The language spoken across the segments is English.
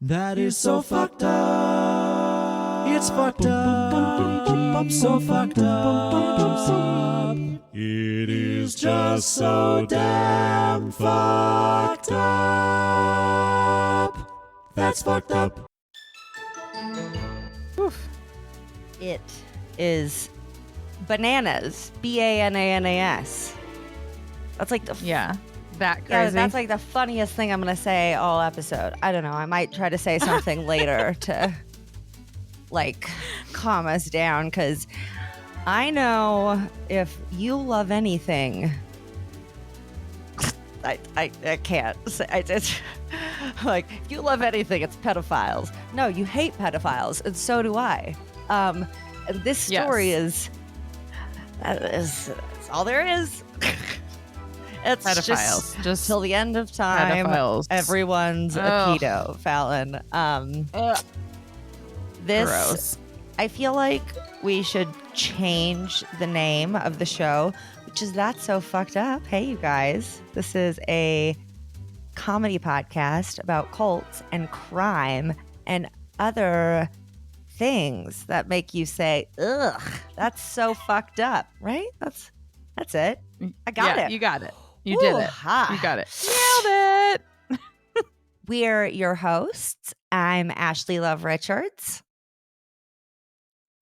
That is so fucked up. It's fucked up. So fucked up. It is just so damn fucked up. That's fucked up. Oof. It is bananas. B-A-N-A-N-A-S. That's like the that crazy. Yeah, that's like the funniest thing I'm gonna say all episode. I don't know. I might try to say something later to like calm us down, because I know if you love anything, I can't say. I just like, if you love anything, it's pedophiles. No, you hate pedophiles, and so do I. And this story is that's all there is. It's pedophiles. Just till the end of time. Pedophiles. Everyone's a pedo, Fallon. This, gross. I feel like we should change the name of the show, which is That's So Fucked Up. Hey, you guys. This is a comedy podcast about cults and crime and other things that make you say, ugh, that's so fucked up, right? That's it. I got it. You got it. You did it. Ha. You got it. Nailed it. We're your hosts. I'm Ashley Love Richards.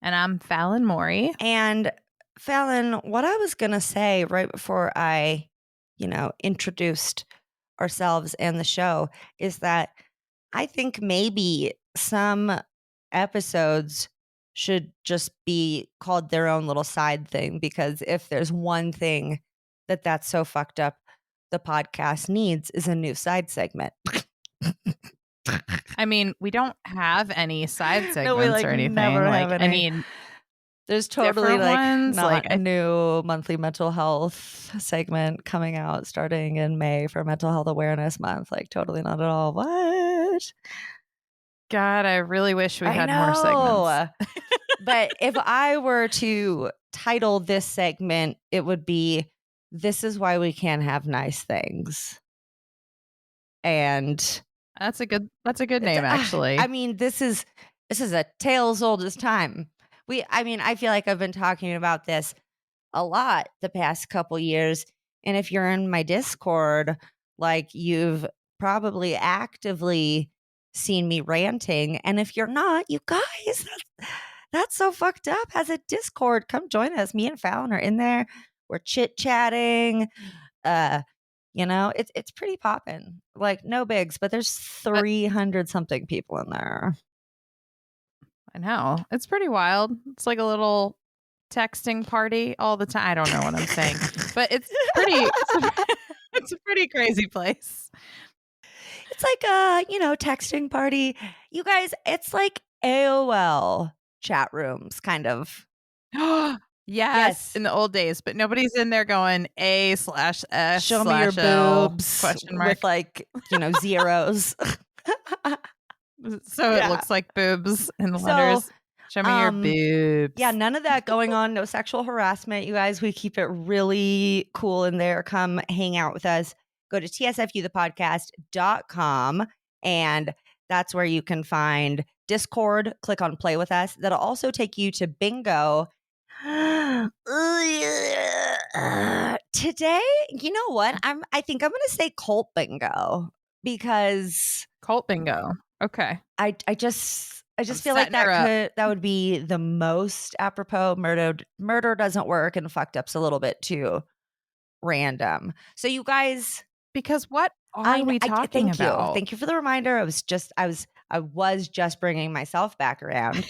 And I'm Fallon Morey. And Fallon, what I was going to say right before I, introduced ourselves and the show is that I think maybe some episodes should just be called their own little side thing, because if there's one thing that's so fucked up the podcast needs is a new side segment. I mean, we don't have any side segments No, we, or anything. never have any. I mean, there's totally ones, not a new monthly mental health segment coming out starting in May for Mental Health Awareness Month. Like, totally not at all. What? God, I really wish we had more segments. But if I were to title this segment, it would be "This is why we can't have nice things." And that's a good name, actually. I mean, this is a tale as old as time. I feel like I've been talking about this a lot the past couple years. And if you're in my Discord, like, you've probably actively seen me ranting. And if you're not, you guys, that's so fucked up, has a Discord. Come join us. Me and Fallon are in there. We're chit-chatting. It's pretty poppin'. Like, no bigs, but there's 300 something people in there. I know. It's pretty wild. It's like a little texting party all the time. I don't know what I'm saying, but it's a pretty crazy place. It's like a, texting party. You guys, it's like AOL chat rooms, kind of. Yes, in the old days, but nobody's in there going A/S. Show me your boobs question mark with zeros. So it looks like boobs in the letters. Show me your boobs. Yeah, none of that going on. No sexual harassment. You guys, we keep it really cool in there. Come hang out with us. Go to tsfuthepodcast.com, and that's where you can find Discord. Click on Play With Us. That'll also take you to Bingo. Today, you know what? I think I'm gonna say Cult Bingo, because Cult Bingo. Okay. I just feel like that would be the most apropos. Murder doesn't work, and fucked up's a little bit too random. So you guys, because what are we talking about? Thank you for the reminder. I was just bringing myself back around.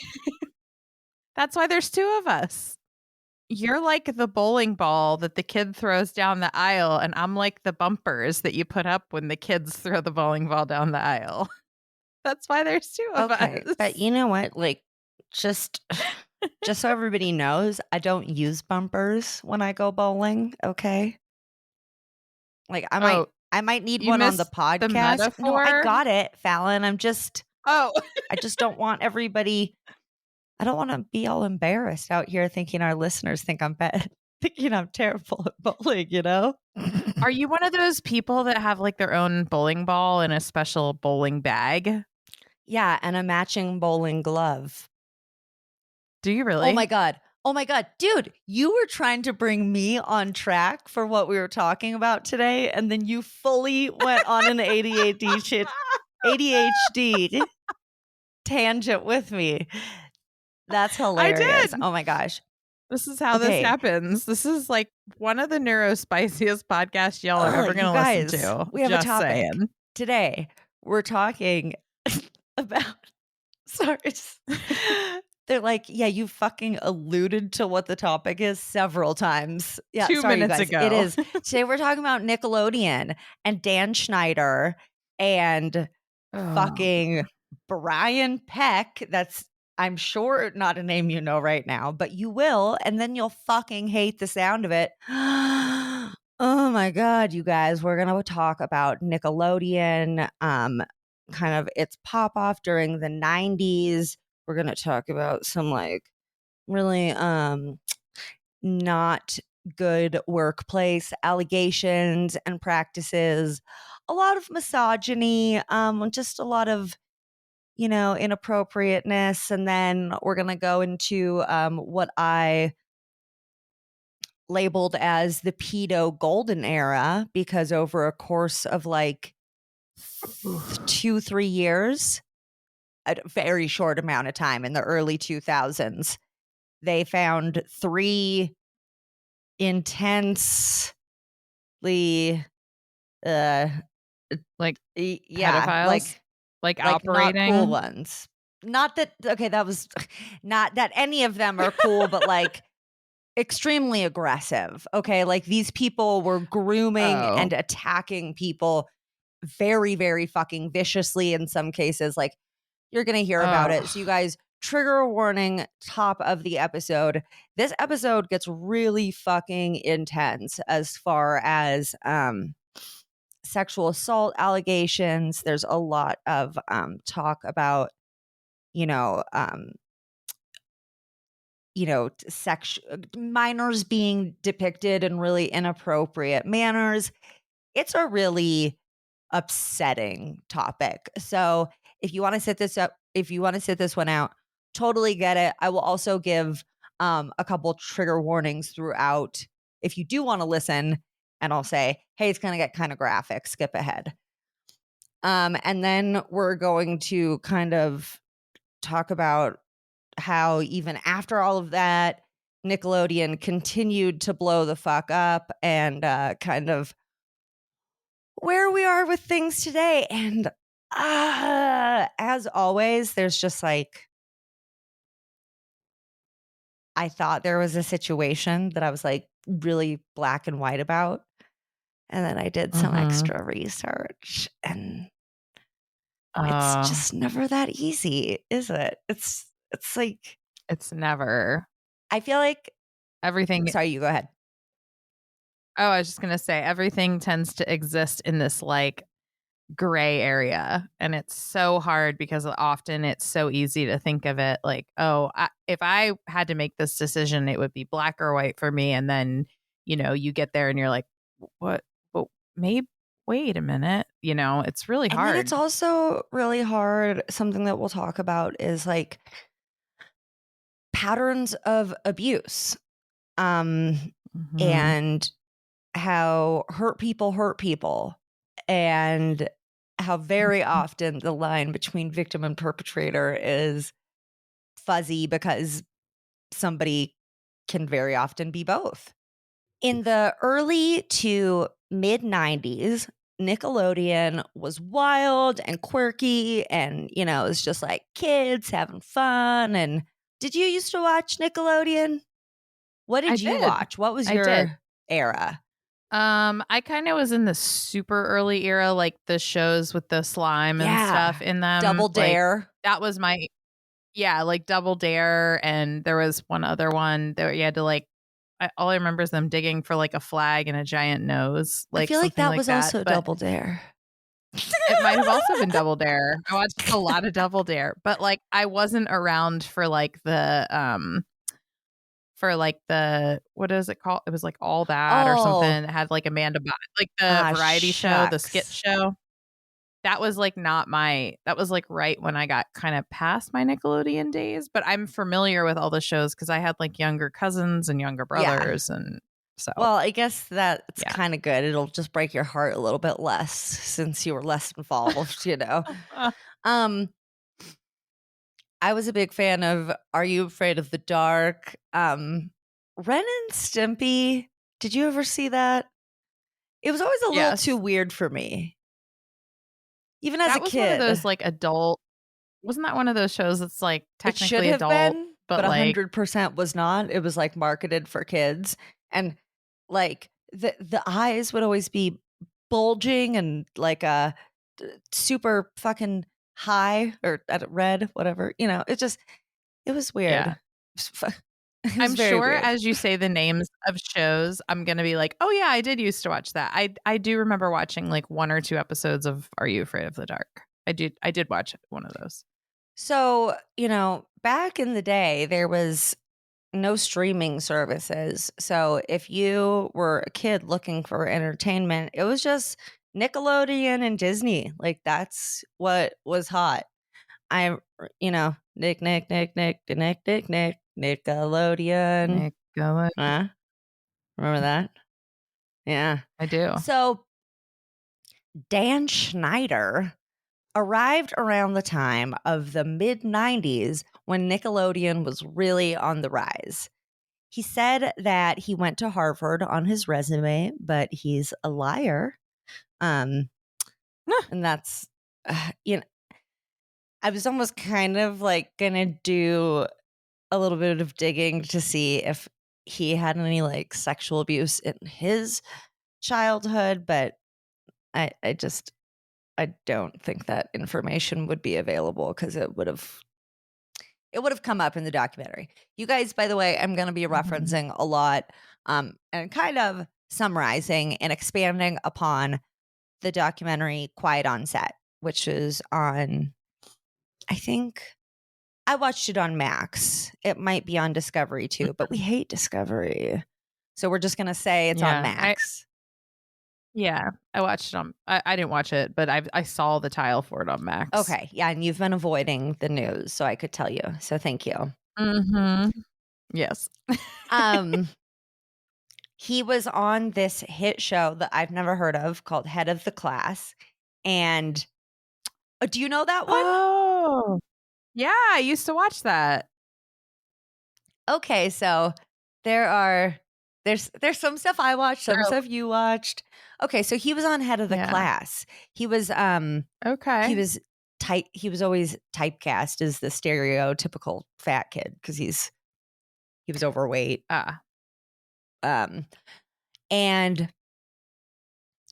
That's why there's two of us. You're like the bowling ball that the kid throws down the aisle, and I'm like the bumpers that you put up when the kids throw the bowling ball down the aisle. That's why there's two of us. But you know what? Like, just so everybody knows, I don't use bumpers when I go bowling. Okay. Like, I might need one on the podcast. No, I got it, Fallon. I just don't want everybody. I don't want to be all embarrassed out here thinking our listeners think I'm bad. Thinking I'm terrible at bowling, Are you one of those people that have like their own bowling ball in a special bowling bag? Yeah, and a matching bowling glove. Do you really? Oh my God. Oh my God. Dude, you were trying to bring me on track for what we were talking about today, and then you fully went on an ADHD tangent with me. That's hilarious. did. Oh my gosh. This is how Okay. this happens. This is like one of the neurospiciest podcasts y'all are ever You going to guys, listen to. we have Just a topic. saying. Today, we're talking about. Sorry. They're like, yeah, you fucking alluded to what the topic is several times. Yeah, 2 sorry, you minutes guys. ago. It is. Today we're talking about Nickelodeon and Dan Schneider and fucking Brian Peck. That's, I'm sure, not a name you know right now, but you will, and then you'll fucking hate the sound of it. Oh my God, you guys, we're gonna talk about Nickelodeon, kind of its pop off during the 90s. We're gonna talk about some like really not good workplace allegations and practices, a lot of misogyny, just a lot of, you know, inappropriateness. And then we're going to go into what I labeled as the pedo golden era, because over a course of like 2-3 years, a very short amount of time in the early 2000s, they found 3 intensely like yeah, pedophiles? Like operating? not cool ones. Not that, okay, that was not that any of them are cool, but like extremely aggressive. Okay, like these people were grooming and attacking people very, very fucking viciously in some cases. Like, you're gonna hear about it. So you guys, trigger warning, top of the episode. This episode gets really fucking intense as far as sexual assault allegations. There's a lot of talk about, minors being depicted in really inappropriate manners. It's a really upsetting topic. So if you want to sit this one out, totally get it. I will also give a couple trigger warnings throughout if you do want to listen, and I'll say, hey, it's going to get kind of graphic, skip ahead. And then we're going to kind of talk about how even after all of that, Nickelodeon continued to blow the fuck up, and kind of where we are with things today. And as always, there's just like, I thought there was a situation that I was like really black and white about. And then I did some extra research, and it's just never that easy, is it? It's like, it's never. I feel like everything. Sorry, you go ahead. Oh, I was just going to say, everything tends to exist in this like gray area. And it's so hard because often it's so easy to think of it like, if I had to make this decision, it would be black or white for me. And then, you get there and you're like, what? Well, maybe, wait a minute. It's really hard. And it's also really hard. Something that we'll talk about is like patterns of abuse. And how hurt people, and how very often the line between victim and perpetrator is fuzzy because somebody can very often be both. In the early to mid 90s, Nickelodeon was wild and quirky, and it was just like kids having fun. And did you used to watch Nickelodeon? What did you watch? What was your era? I kind of was in the super early era, like the shows with the slime and stuff in them. Double Dare. Like, that was my, like Double Dare. And there was one other one that you had to like, all I remember is them digging for like a flag and a giant nose. Like, I feel like that like was that, also Double Dare. It might have also been Double Dare. I watched a lot of Double Dare, but like I wasn't around for like the what is it called? It was like All That or something. It had like Amanda-Bynes, like the variety show, the skit show. that was like that was like right when I got kind of past my Nickelodeon days, but I'm familiar with all the shows because I had like younger cousins and younger brothers. And so, well, I guess that's Yeah. kind of good. It'll just break your heart a little bit less since you were less involved, you know. I was a big fan of Are You Afraid of the Dark? Ren and Stimpy. Did you ever see that? It was always a little Yes. too weird for me. Even as that a was kid. one of those like adult. Wasn't that one of those shows that's like It should technically have adult, been, but like 100% was not. It was like marketed for kids. And like the eyes would always be bulging and like a super fucking high or red, whatever. You know, it was weird. Yeah. It was I'm very sure weird. as you say the names of shows, I'm gonna be like, oh yeah, I did used to watch that. I do remember watching like 1 or 2 episodes of Are You Afraid of the Dark? I did watch one of those. So, you know, back in the day, there was no streaming services. So if you were a kid looking for entertainment, it was just Nickelodeon and Disney. Like that's what was hot. Nick, Nickelodeon. Nickelodeon. Remember that? Yeah. I do. So Dan Schneider arrived around the time of the mid-90s when Nickelodeon was really on the rise. He said that he went to Harvard on his resume, but he's a liar. And that's, I was almost kind of like gonna do a little bit of digging to see if he had any like sexual abuse in his childhood, but I don't think that information would be available because it would have come up in the documentary. You guys, by the way, I'm going to be referencing a lot and kind of summarizing and expanding upon the documentary Quiet on Set, which is on, I think I watched it on Max. It might be on Discovery too, but we hate Discovery. So we're just going to say it's on Max. I watched it on. I didn't watch it, but I saw the tile for it on Max. Okay, yeah, and you've been avoiding the news, so I could tell you. So thank you. Yes. He was on this hit show that I've never heard of called Head of the Class, and do you know that one? Oh, yeah, I used to watch that. Okay, so there's some stuff I watched, some stuff you watched. Okay, so he was on Head of the Class. He was okay. He was he was always typecast as the stereotypical fat kid because he was overweight. And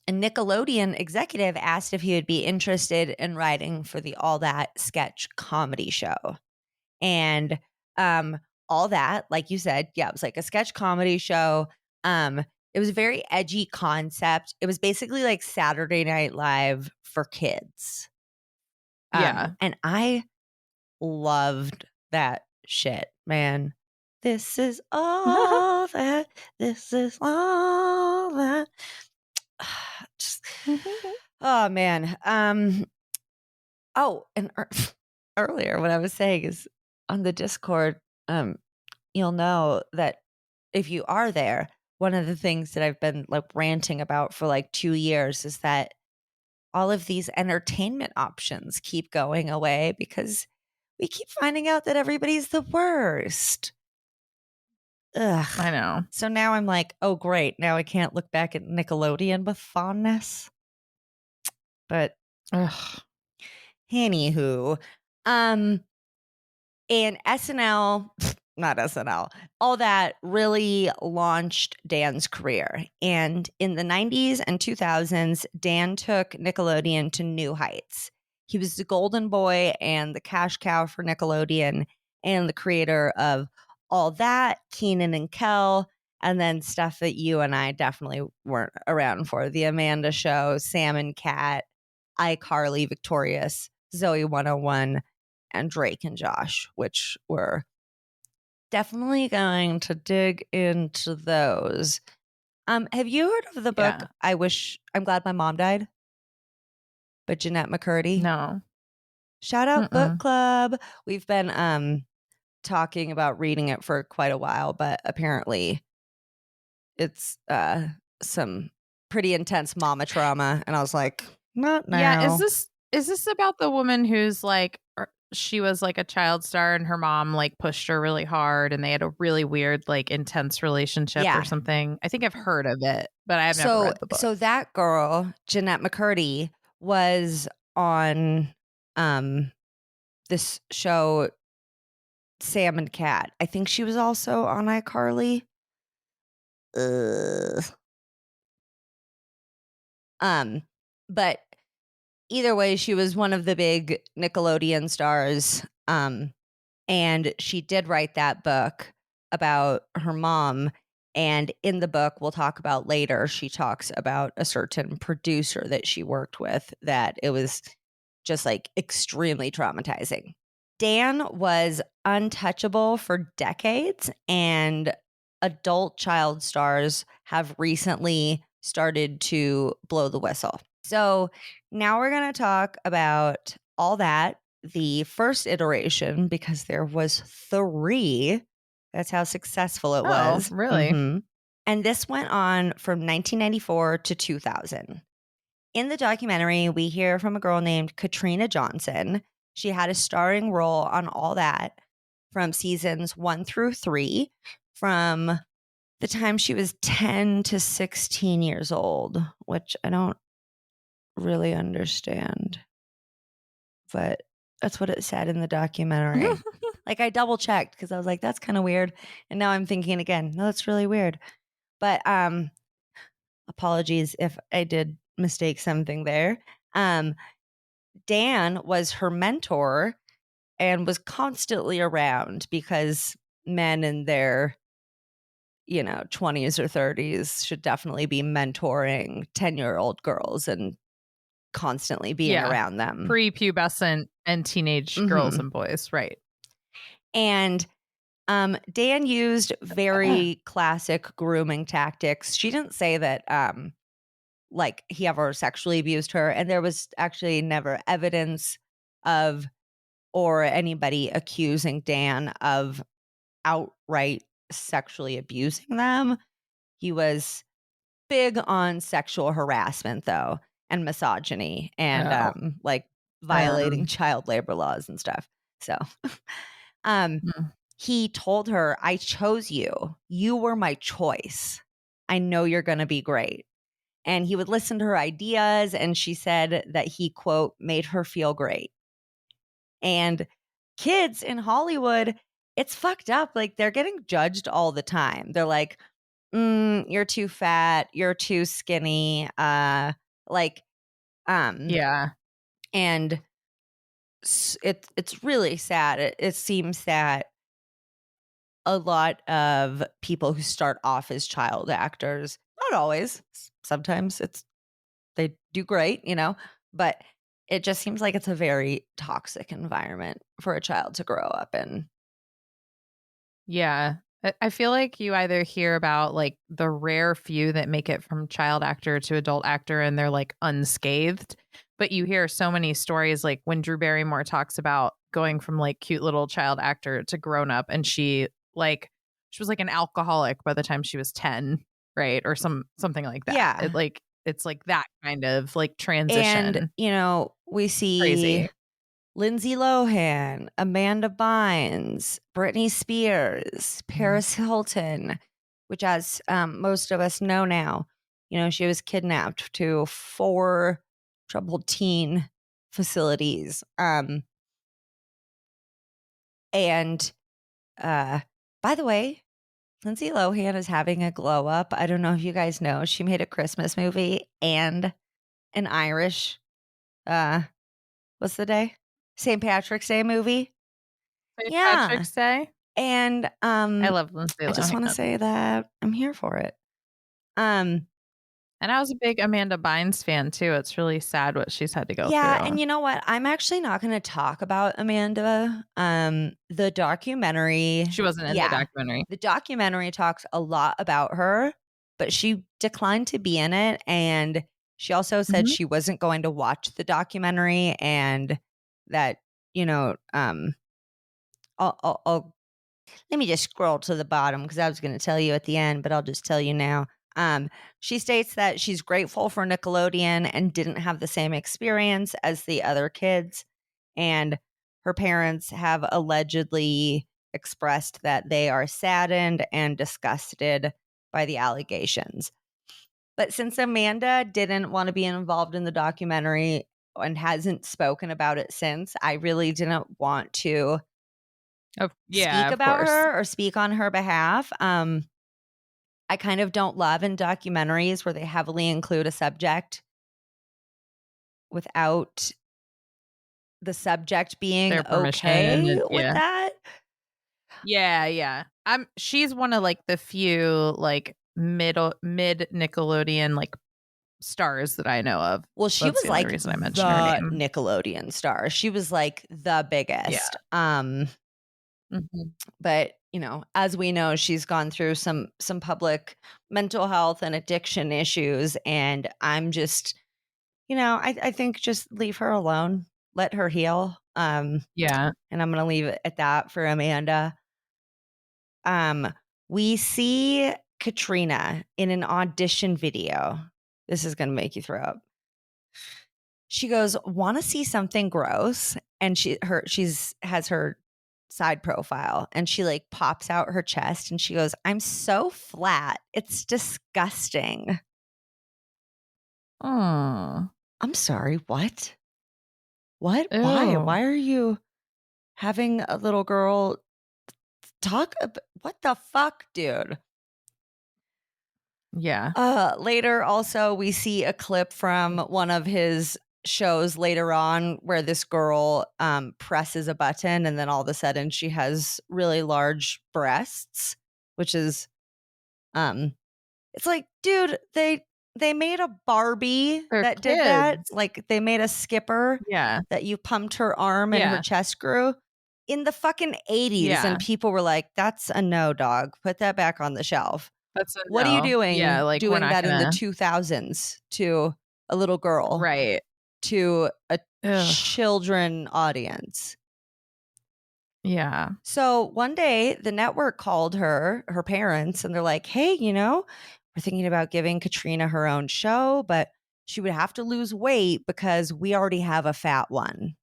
a Nickelodeon executive asked if he would be interested in writing for the All That sketch comedy show. And All That, like you said, yeah, it was like a sketch comedy show. It was a very edgy concept. It was basically like Saturday Night Live for kids. And I loved that shit, man. This is all that. This is all that. Just, oh man. Oh, and earlier what I was saying is on the Discord, you'll know that if you are there, one of the things that I've been like ranting about for like 2 years is that all of these entertainment options keep going away because we keep finding out that everybody's the worst. Ugh. I know. So now I'm like, oh, great. Now I can't look back at Nickelodeon with fondness. But, anywho, and SNL, not SNL, All That really launched Dan's career. And in the 90s and 2000s, Dan took Nickelodeon to new heights. He was the golden boy and the cash cow for Nickelodeon and the creator of All That, Kenan and Kel, and then stuff that you and I definitely weren't around for. The Amanda Show, Sam and Cat, iCarly, Victorious, Zoe 101, and Drake and Josh, which we're definitely going to dig into those. Have you heard of the book I'm Glad My Mom Died? by Jeanette McCurdy? No. Shout out book club. We've been talking about reading it for quite a while, but apparently it's some pretty intense mama trauma, and I was like, not now. Yeah, is this about the woman who's like, she was like a child star and her mom like pushed her really hard and they had a really weird like intense relationship or something? I think I've heard of it, but I've never read the book. So that girl, Jeanette McCurdy, was on this show Sam and Cat. I think she was also on iCarly. But either way, she was one of the big Nickelodeon stars. And she did write that book about her mom. And in the book, we'll talk about later, she talks about a certain producer that she worked with that it was just like extremely traumatizing. Dan was untouchable for decades, and adult child stars have recently started to blow the whistle. So now we're going to talk about all that. The first iteration, because there was 3. That's how successful it was. Really? Mm-hmm. And this went on from 1994 to 2000. In the documentary, we hear from a girl named Katrina Johnson. She had a starring role on all that from seasons 1 through 3, from the time she was 10 to 16 years old, which I don't really understand. But that's what it said in the documentary. Like, I double checked because I was like, that's kind of weird. And now I'm thinking again, no, that's really weird. But apologies if I did mistake something there. Dan was her mentor and was constantly around because men in their 20s or 30s should definitely be mentoring 10-year-old girls and constantly being around them. Prepubescent and teenage girls and boys, right? And Dan used very classic grooming tactics. She didn't say that like he ever sexually abused her, and there was actually never evidence of or anybody accusing Dan of outright sexually abusing them. He was big on sexual harassment though, and misogyny, and like violating child labor laws and stuff. So he told her, I chose you. You were my choice. I know you're going to be great. And he would listen to her ideas, and she said that he, quote, made her feel great. And kids in Hollywood, it's fucked up. Like, they're getting judged all the time. They're like, you're too fat, you're too skinny, And it's really sad. It seems that a lot of people who start off as child actors, not always, sometimes they do great, but it just seems like it's a very toxic environment for a child to grow up in. Yeah. I feel like you either hear about like the rare few that make it from child actor to adult actor and they're like unscathed, but you hear so many stories like when Drew Barrymore talks about going from like cute little child actor to grown up, and she was like an alcoholic by the time she was 10, right? Or something like that. Yeah. It's like that kind of like transition. And we see crazy. Lindsay Lohan, Amanda Bynes, Britney Spears, Paris Hilton, which, as most of us know now, she was kidnapped to 4 troubled teen facilities. And by the way, Lindsay Lohan is having a glow up. I don't know if you guys know. She made a Christmas movie and an Irish, what's the day? St. Patrick's Day movie. St. Patrick's Day. And I love Lindsay Lohan. I just want to say that I'm here for it. And I was a big Amanda Bynes fan too. It's really sad what she's had to go through. Yeah, and you know what? I'm actually not going to talk about Amanda. The documentary. She wasn't in the documentary. The documentary talks a lot about her, but she declined to be in it. And She also said Mhm. she wasn't going to watch the documentary and that, I'll let me just scroll to the bottom because I was going to tell you at the end, but I'll just tell you now. She states that she's grateful for Nickelodeon and didn't have the same experience as the other kids. And her parents have allegedly expressed that they are saddened and disgusted by the allegations. But since Amanda didn't want to be involved in the documentary and hasn't spoken about it since, I really didn't want to speak of about course. her or speak on her behalf. I kind of don't love in documentaries where they heavily include a subject without the subject being Their permission okay and with that. Yeah. She's one of like the few like mid Nickelodeon like stars that I know of. Well, she That's was the only like reason I mentioned her the name. Nickelodeon star. She was like the biggest. Mhm. But as we know, she's gone through some public mental health and addiction issues, and I'm just, I think just leave her alone, let her heal. Yeah. And I'm gonna leave it at that for Amanda. We see Katrina in an audition video. This is gonna make you throw up. She goes, "Want to see something gross?" And she's has her side profile, and she like pops out her chest, and she goes, "I'm so flat. It's disgusting." Oh. I'm sorry. What? What? Ew. Why are you having a little girl talk about what the fuck, dude? Yeah. Later, also, we see a clip from one of his shows later on where this girl presses a button and then all of a sudden she has really large breasts, which is it's like, dude, they made a Barbie They're that did that. kids. Like they made a skipper Yeah. that you pumped her arm and her Yeah. chest grew in the fucking 80s. Yeah. And people were like, that's a no, dog. Put that back on the shelf. That's a What are you no. doing? Yeah, like we're doing not that in gonna... the 2000s to a little girl, Right. to a Ugh. children audience. Yeah. So one day the network called her parents, and they're like, "Hey, we're thinking about giving Katrina her own show, but she would have to lose weight because we already have a fat one."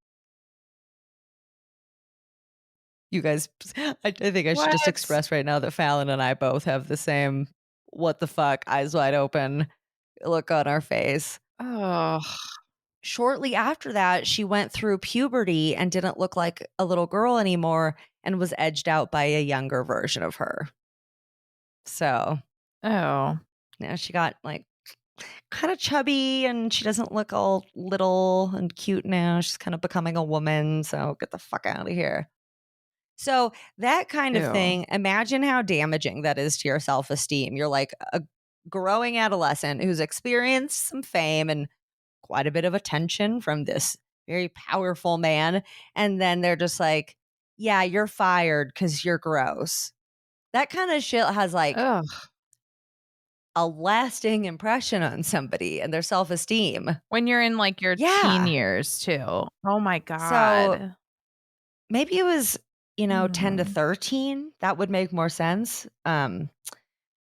You guys, I think I should just What? express right now that Fallon and I both have the same what the fuck, eyes wide open look on our face. Oh. Shortly after that, she went through puberty and didn't look like a little girl anymore and was edged out by a younger version of her. So, Oh. she got like kind of chubby and she doesn't look all little and cute now. She's kind of becoming a woman. So get the fuck out of here. So that kind of Ew. thing, imagine how damaging that is to your self-esteem. You're like a growing adolescent who's experienced some fame and quite a bit of attention from this very powerful man. And then they're just like, yeah, you're fired because you're gross. That kind of shit has like Ugh. a lasting impression on somebody and their self-esteem. When you're in like your teen years too. Oh my God. So maybe it was, 10 to 13. That would make more sense. I'm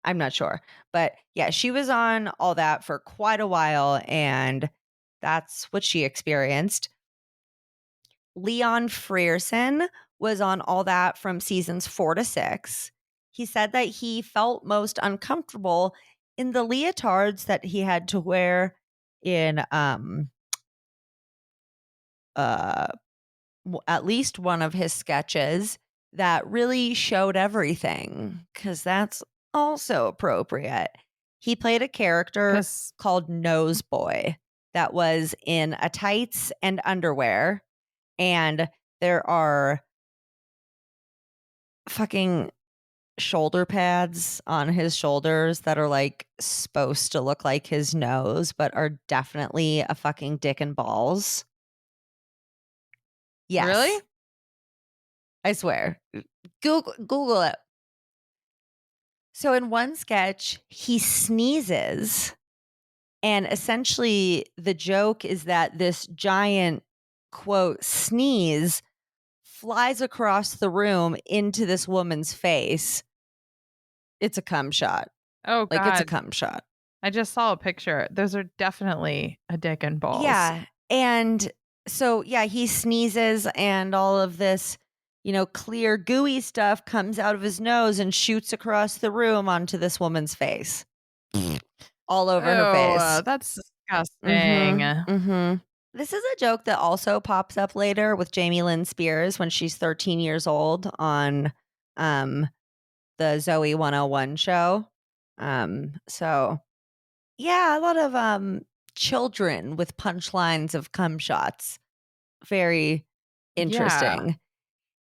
not sure. But yeah, she was on all that for quite a while, and that's what she experienced. Leon Frierson was on all that from seasons 4 to 6. He said that he felt most uncomfortable in the leotards that he had to wear in at least one of his sketches that really showed everything, because that's also appropriate. He played a character called Noseboy that was in a tights and underwear, and there are fucking shoulder pads on his shoulders that are like supposed to look like his nose but are definitely a fucking dick and balls. Yes. Really? I swear. Google it. So in one sketch, he sneezes And essentially, the joke is that this giant, quote, sneeze flies across the room into this woman's face. It's a cum shot. Oh, God. Like, it's a cum shot. I just saw a picture. Those are definitely a dick and balls. Yeah. And so, yeah, he sneezes and all of this, clear, gooey stuff comes out of his nose and shoots across the room onto this woman's face. All over her face. That's disgusting. Mm-hmm. This is a joke that also pops up later with Jamie Lynn Spears when she's 13 years old on the Zoe 101 show. So, yeah, a lot of children with punchlines of cum shots. Very interesting. Yeah.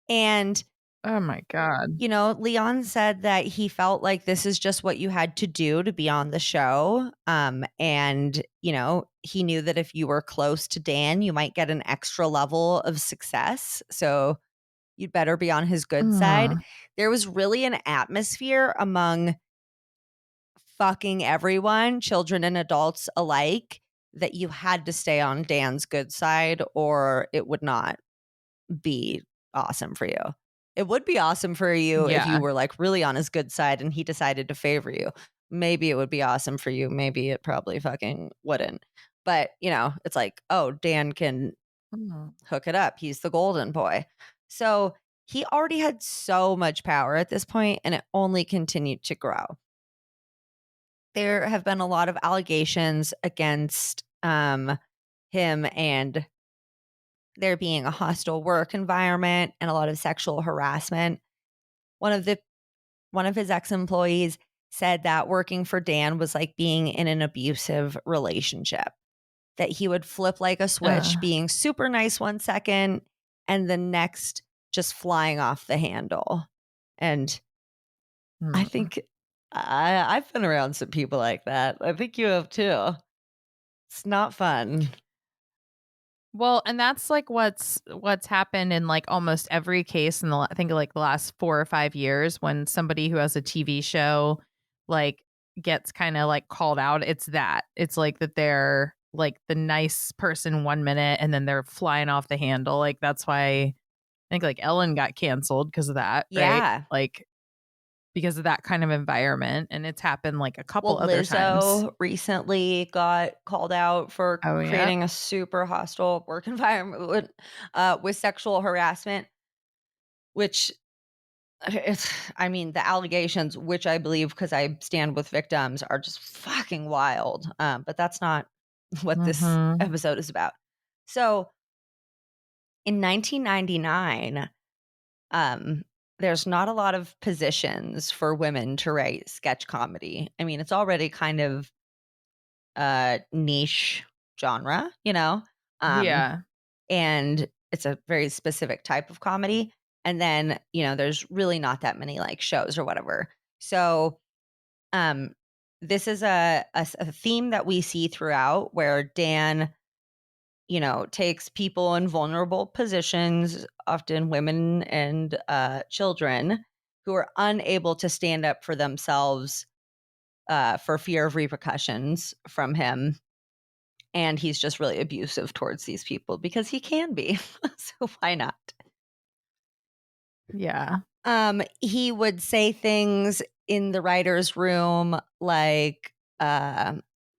And oh my God. Leon said that he felt like this is just what you had to do to be on the show. And he knew that if you were close to Dan, you might get an extra level of success. So you'd better be on his good side. There was really an atmosphere among fucking everyone, children and adults alike, that you had to stay on Dan's good side or it would not be awesome for you. It would be awesome for you if you were like really on his good side and he decided to favor you. Maybe it would be awesome for you. Maybe it probably fucking wouldn't. But, it's like, oh, Dan can hook it up. He's the golden boy. So he already had so much power at this point, and it only continued to grow. There have been a lot of allegations against him, and there being a hostile work environment and a lot of sexual harassment. One of his ex-employees said that working for Dan was like being in an abusive relationship, that he would flip like a switch, being super nice one second and the next just flying off the handle. And I think I've been around some people like that. I think you have too. It's not fun. Well, and that's like what's happened in like almost every case in I think like the last 4 or 5 years when somebody who has a TV show like gets kind of like called out. It's like that they're like the nice person 1 minute and then they're flying off the handle. Like that's why I think like Ellen got canceled because of that. Yeah. Right? Like because of that kind of environment. And it's happened like a couple other Lizzo times. recently got called out for creating a super hostile work environment with sexual harassment, which the allegations, which I believe because I stand with victims, are just fucking wild. But that's not what this episode is about. So in 1999, there's not a lot of positions for women to write sketch comedy. I mean, it's already kind of a niche genre, and it's a very specific type of comedy. And then, there's really not that many like shows or whatever. So this is a theme that we see throughout where Dan, takes people in vulnerable positions, often women and children, who are unable to stand up for themselves for fear of repercussions from him. And he's just really abusive towards these people because he can be. So why not? Yeah. He would say things in the writer's room like,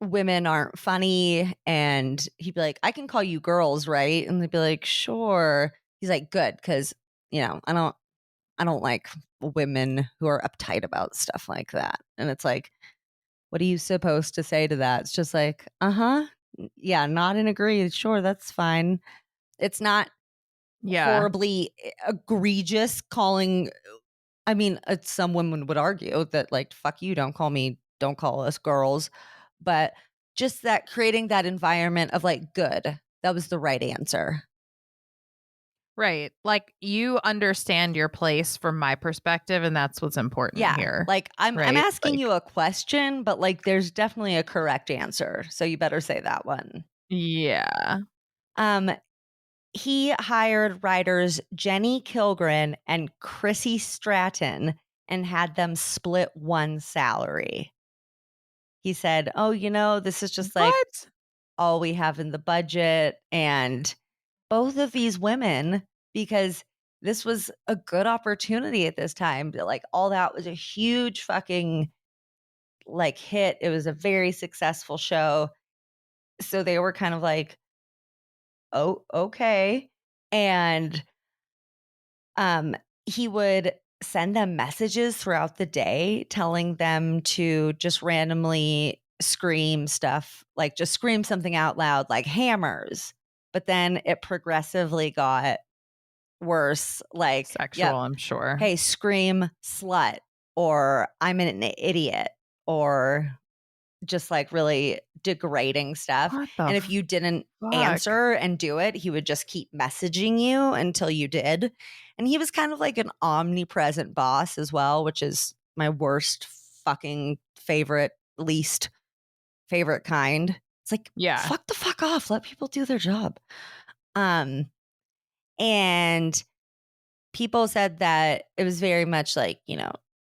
women aren't funny, and he'd be like, I can call you girls, right? And they'd be like, sure. He's like, good, because I don't like women who are uptight about stuff like that. And it's like, what are you supposed to say to that? It's just like, yeah, not in agree, sure, that's fine. It's not horribly egregious calling. I mean, some women would argue that like, fuck you, don't call us girls. But just that creating that environment of like, good, that was the right answer. Right. Like you understand your place from my perspective, and that's what's important here. Like I'm asking you a question, but like there's definitely a correct answer. So you better say that one. Yeah. He hired writers Jenny Kilgren and Chrissy Stratton and had them split one salary. he said, oh, this is just like What? all we have in the budget. And both of these women, because this was a good opportunity at this time, but like all that was a huge fucking like hit. It was a very successful show. So they were kind of like, oh, okay. And he would send them messages throughout the day telling them to just randomly scream stuff, like just scream something out loud, like hammers. But then it progressively got worse, like Sexual, yep, I'm sure. hey, scream slut, or I'm an idiot, or just like really degrading stuff. What the And if you didn't fuck? answer and do it, he would just keep messaging you until you did. And he was kind of like an omnipresent boss as well, which is my worst fucking least favorite kind. It's like, Yeah. fuck the fuck off. Let people do their job. And people said that it was very much like,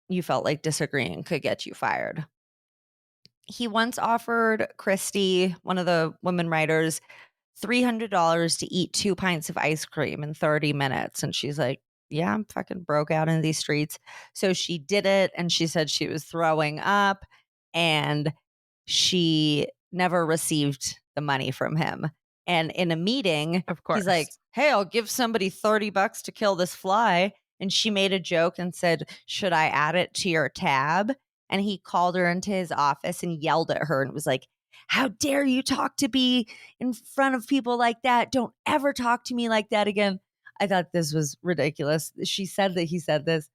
you felt like disagreeing could get you fired. He once offered Christy, one of the women writers, $300 to eat 2 pints of ice cream in 30 minutes. And she's like, yeah, I'm fucking broke out in these streets. So she did it. And she said she was throwing up and she never received the money from him. And in a meeting, Of course. he's like, hey, I'll give somebody $30 to kill this fly. And she made a joke and said, should I add it to your tab? And he called her into his office and yelled at her and was like, how dare you talk to me in front of people like that? Don't ever talk to me like that again. I thought this was ridiculous. She said that he said this.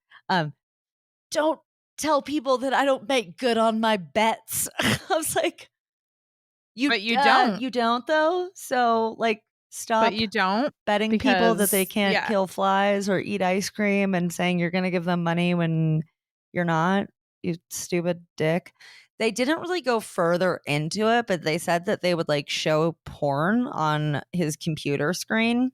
Don't tell people that I don't make good on my bets. I was like, but you don't. You don't though. So like, stop. But you don't betting people that they because- can't yeah. kill flies or eat ice cream and saying you're going to give them money when you're not. You stupid dick. They didn't really go further into it, but they said that they would like show porn on his computer screen.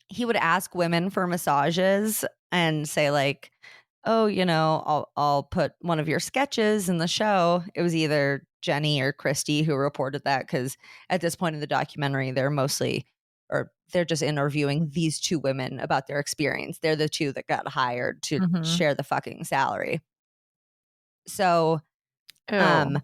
He would ask women for massages and say like, oh, I'll put one of your sketches in the show. It was either Jenny or Christy who reported that, because at this point in the documentary, they're just interviewing these two women about their experience. They're the two that got hired to share the fucking salary. So, Ew.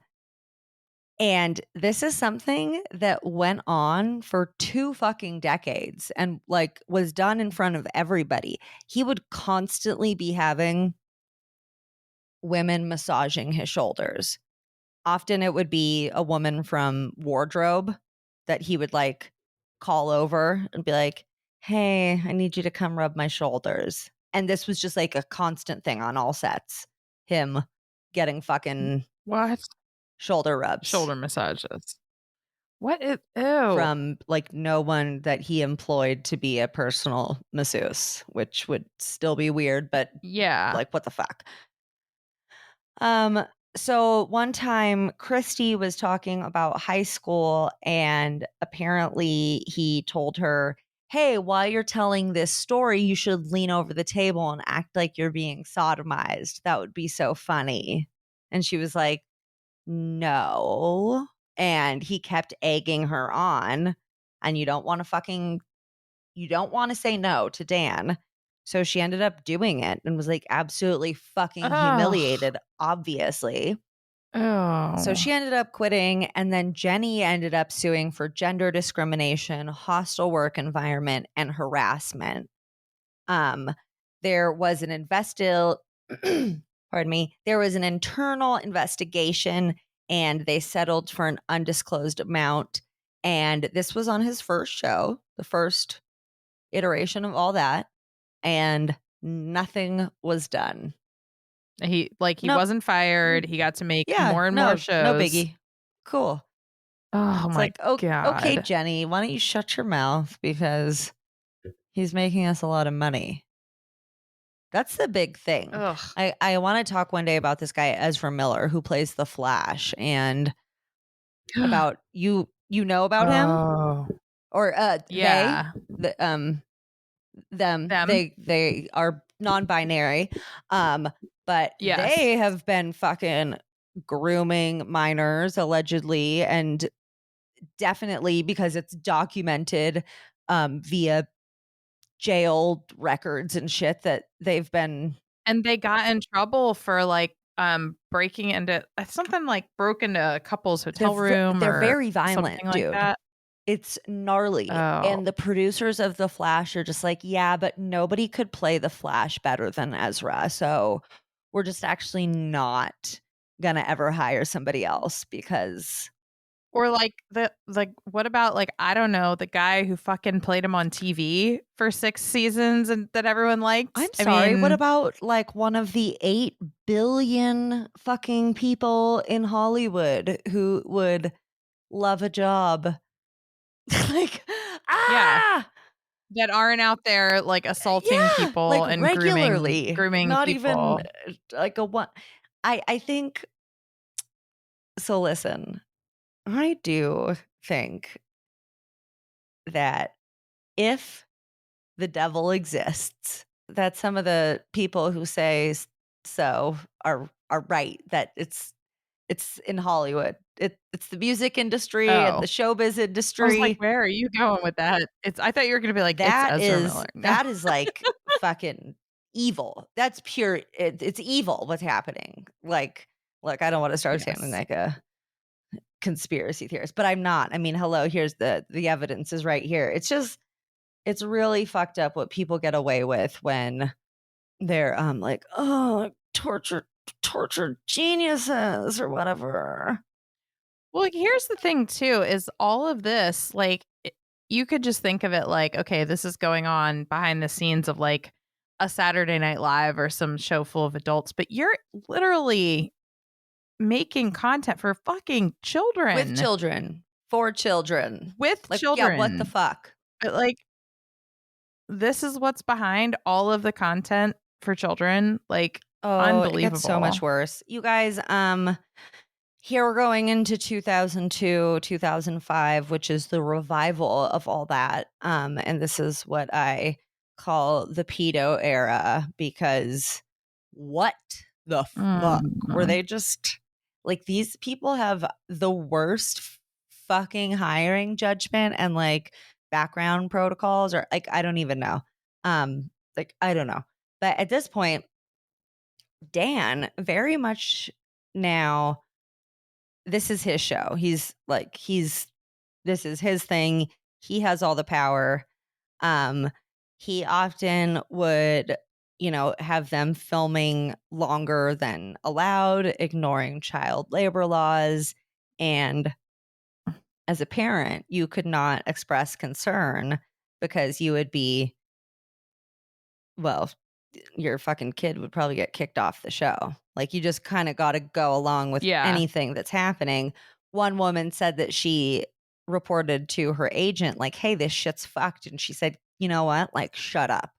and this is something that went on for 2 fucking decades and like was done in front of everybody. He would constantly be having women massaging his shoulders. Often it would be a woman from wardrobe that he would like call over and be like, hey, I need you to come rub my shoulders. And this was just like a constant thing on all sets. Him getting fucking What? shoulder rubs. Shoulder massages. What is ew. From like no one that he employed to be a personal masseuse, which would still be weird, but Yeah. like what the fuck. So one time Christy was talking about high school and apparently he told her, hey, while you're telling this story, you should lean over the table and act like you're being sodomized. That would be so funny. And she was like, no. And he kept egging her on. And you don't want to say no to Dan. So she ended up doing it and was like absolutely fucking humiliated, obviously. Oh. So she ended up quitting, and then Jenny ended up suing for gender discrimination, hostile work environment, and harassment. There was an there was an internal investigation, and they settled for an undisclosed amount. And this was on his first show, the first iteration of all that. And nothing was done. He Nope. wasn't fired. He got to make more and more shows. No biggie. Cool. Oh It's my like, oh, God. okay, Jenny, why don't you shut your mouth because he's making us a lot of money. That's the big thing. Ugh. I want to talk one day about this guy, Ezra Miller, who plays the Flash, and about you know about him? Oh. Or Yeah. them. They are non-binary. But Yes. they have been fucking grooming minors allegedly, and definitely because it's documented via jail records and shit that they've been. And they got in trouble for like breaking into something like broke into a couple's hotel room. They're or very violent, something like dude. that. It's gnarly. Oh. And the producers of The Flash are just like, yeah, but nobody could play The Flash better than Ezra. So we're just actually not going to ever hire somebody else because. Or like what about like, I don't know, the guy who fucking played him on TV for 6 seasons and that everyone liked? I'm sorry. What about like one of the 8 billion fucking people in Hollywood who would love a job? Like, that aren't out there like assaulting people like and regularly, grooming not people. even like a one. I think so. Listen, I do think that if the devil exists, that some of the people who say so are right, that it's in Hollywood. It's the music industry and the showbiz industry. I was like, where are you going with that? I thought you were going to be like, that it's Ezra Miller. No. That is like fucking evil. That's pure. It's evil what's happening. Like, look, I don't want to start sounding like a conspiracy theorist, but I'm not. I mean, hello, here's the evidence is right here. It's just, it's really fucked up what people get away with when they're like, oh, tortured geniuses or whatever. Well, here's the thing too, is all of this, like, you could just think of it like, okay, this is going on behind the scenes of like a Saturday Night Live or some show full of adults, but you're literally making content for fucking children. With children. For children. With like, children. Yeah, what the fuck? But like, this is what's behind all of the content for children. Like, unbelievable. It gets so much worse. You guys, here we're going into 2002, 2005, which is the revival of all that. And this is what I call the pedo era, because what the fuck were they just like? These people have the worst fucking hiring judgment and like background protocols, or like, I don't even know. Like, I don't know. But at this point, Dan very much now, this is his show. He's like, this is his thing. He has all the power. He often would, have them filming longer than allowed, ignoring child labor laws. And as a parent, you could not express concern because you would be, well, your fucking kid would probably get kicked off the show. Like, you just kind of got to go along with anything that's happening. One woman said that she reported to her agent, like, hey, this shit's fucked. And she said, you know what? Like, shut up.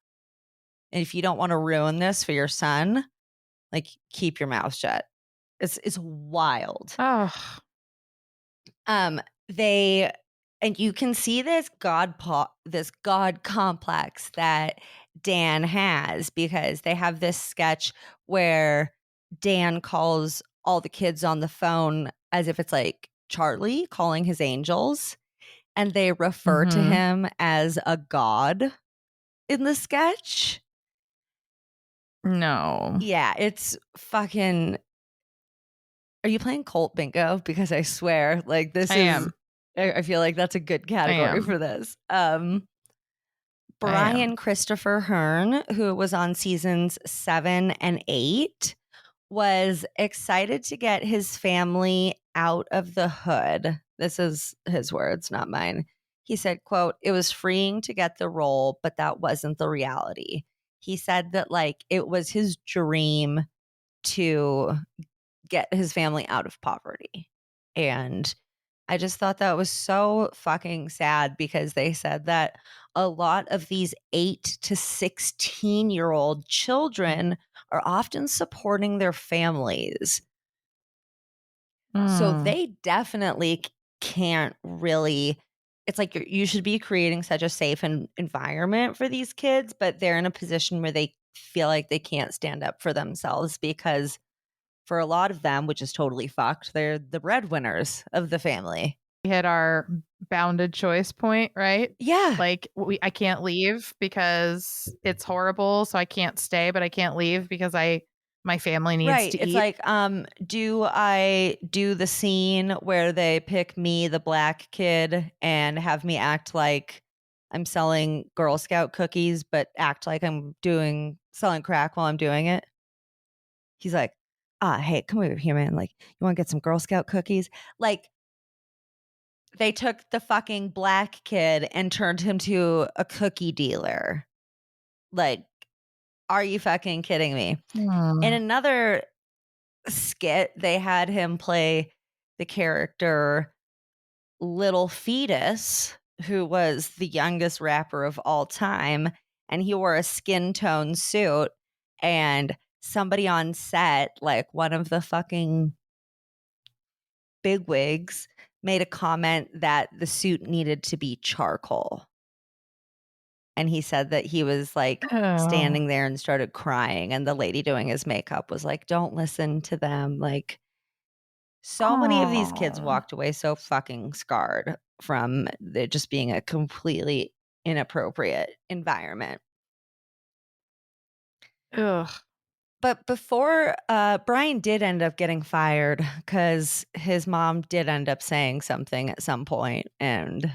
And if you don't want to ruin this for your son, like, keep your mouth shut. It's wild. Oh. And you can see this God complex that Dan has, because they have this sketch where Dan calls all the kids on the phone as if it's like Charlie calling his angels, and they refer to him as a god in the sketch. No. Yeah, it's fucking. Are you playing Cult Bingo? Because I swear, like, this am. I feel like that's a good category for this. Brian Christopher Hearn, who was on seasons 7 and 8, was excited to get his family out of the hood. This is his words, not mine. He said, quote, "It was freeing to get the role, but that wasn't the reality." He said that, like, it was his dream to get his family out of poverty. And I just thought that was so fucking sad, because they said that a lot of these 8 to 16-year-old children are often supporting their families. So they definitely can't really, it's like you should be creating such a safe environment for these kids, but they're in a position where they feel like they can't stand up for themselves because for a lot of them, which is totally fucked, they're the breadwinners of the family. We hit our bounded choice point, right? Yeah. Like I can't leave because it's horrible, so I can't stay, but I can't leave because my family needs to it's eat. like, do I do the scene where they pick me, the black kid, and have me act like I'm selling Girl Scout cookies, but act like I'm selling crack while I'm doing it? He's like, hey, come over here, man. Like, you want to get some Girl Scout cookies? Like, they took the fucking black kid and turned him to a cookie dealer. Like, are you fucking kidding me? In another skit, they had him play the character Little Fetus, who was the youngest rapper of all time, and he wore a skin tone suit, and somebody on set, like one of the fucking bigwigs, made a comment that the suit needed to be charcoal. And he said that he was like standing there and started crying. And the lady doing his makeup was like, don't listen to them. Like, so many of these kids walked away so fucking scarred from it just being a completely inappropriate environment. Ugh. But before Brian did end up getting fired because his mom did end up saying something at some point, and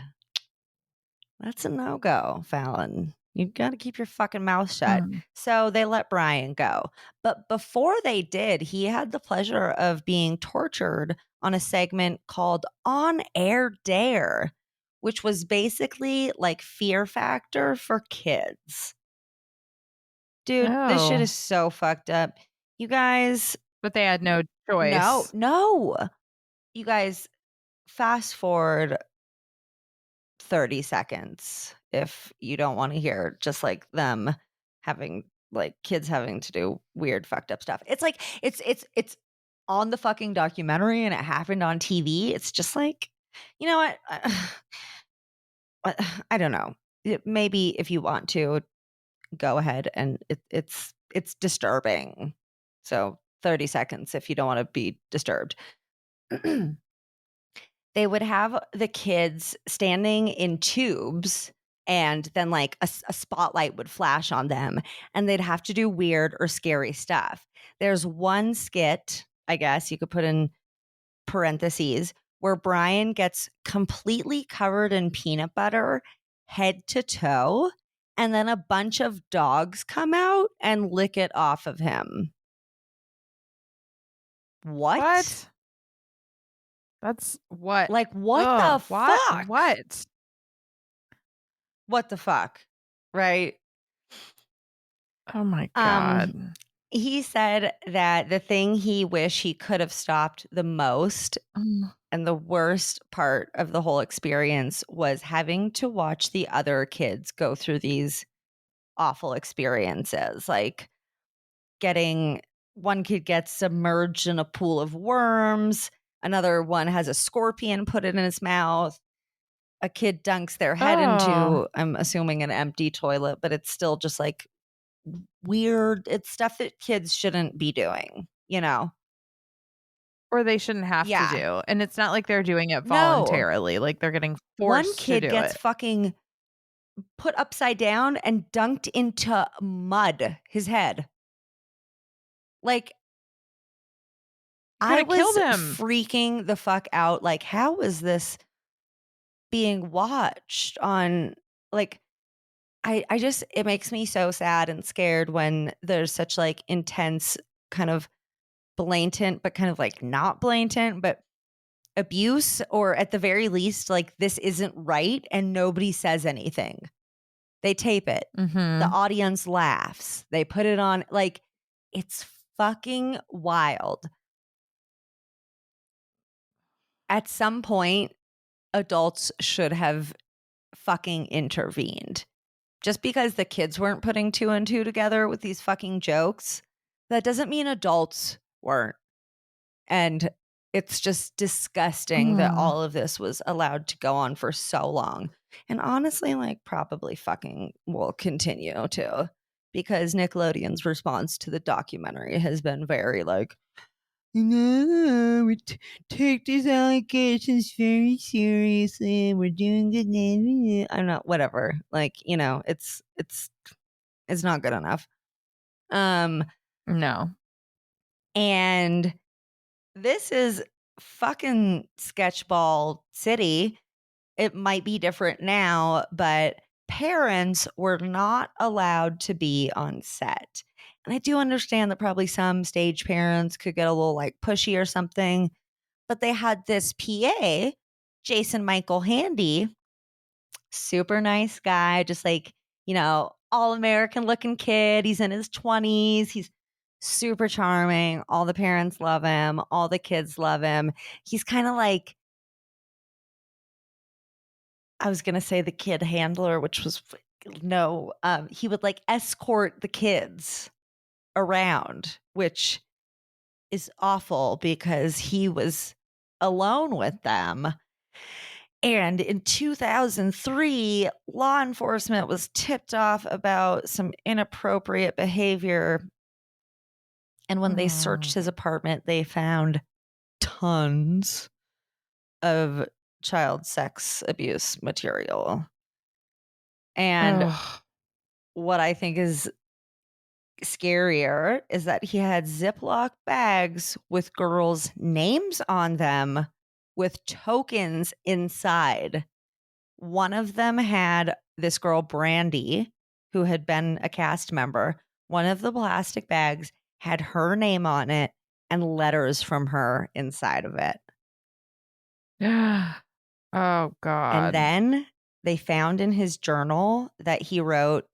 that's a no-go, Fallon. You got to keep your fucking mouth shut. So they let Brian go. But before they did, he had the pleasure of being tortured on a segment called On Air Dare, which was basically like Fear Factor for kids. Dude, this shit is so fucked up. You guys. But they had no choice. No. You guys, fast forward 30 seconds if you don't want to hear just like them having like kids having to do weird fucked up stuff. It's like it's on the fucking documentary and it happened on TV. It's just like, you know what? I don't know. Maybe if you want to, go ahead, and it's disturbing. So 30 seconds if you don't want to be disturbed. They would have the kids standing in tubes, and then like a spotlight would flash on them, and they'd have to do weird or scary stuff. There's one skit, I guess you could put in parentheses, where Brian gets completely covered in peanut butter head to toe, and then a bunch of dogs come out and lick it off of him. What? That's what? Like, what the fuck? What? What the fuck? Right? Oh my God. He said that the thing he wished he could have stopped the most and the worst part of the whole experience was having to watch the other kids go through these awful experiences. Like one kid gets submerged in a pool of worms. Another one has a scorpion put it in his mouth. A kid dunks their head into, I'm assuming, an empty toilet, but it's still just like weird. It's stuff that kids shouldn't be doing, you know? Or they shouldn't have to do. And it's not like they're doing it voluntarily. No. Like they're getting forced to do it. One kid gets fucking put upside down and dunked into mud, his head. Like, I was freaking the fuck out. Like, how is this being watched on, like, I just, it makes me so sad and scared when there's such like intense kind of blatant, but kind of like not blatant, but abuse, or at the very least, like this isn't right and nobody says anything. They tape it. The audience laughs. They put it on. Like, it's fucking wild. At some point, adults should have fucking intervened. Just because the kids weren't putting 2 and 2 together with these fucking jokes, that doesn't mean adults weren't. And it's just disgusting that all of this was allowed to go on for so long. And honestly, like, probably fucking will continue to. because Nickelodeon's response to the documentary has been very like, no, we take these allegations very seriously. We're doing good. I don't know, whatever. Like, it's not good enough. No. And this is fucking sketchball city. It might be different now, but parents were not allowed to be on set. And I do understand that probably some stage parents could get a little like pushy or something, but they had this PA, Jason Michael Handy, super nice guy, just like, all American looking kid. He's in his 20s. He's super charming. All the parents love him. All the kids love him. He's kind of like, I was going to say the kid handler, which was no, he would like escort the kids around, which is awful because he was alone with them. And in 2003, law enforcement was tipped off about some inappropriate behavior. And when they searched his apartment, they found tons of child sex abuse material. And what I think is scarier is that he had Ziploc bags with girls' names on them with tokens inside. One of them had this girl, Brandy, who had been a cast member. One of the plastic bags had her name on it and letters from her inside of it. Oh, God. And then they found in his journal that he wrote,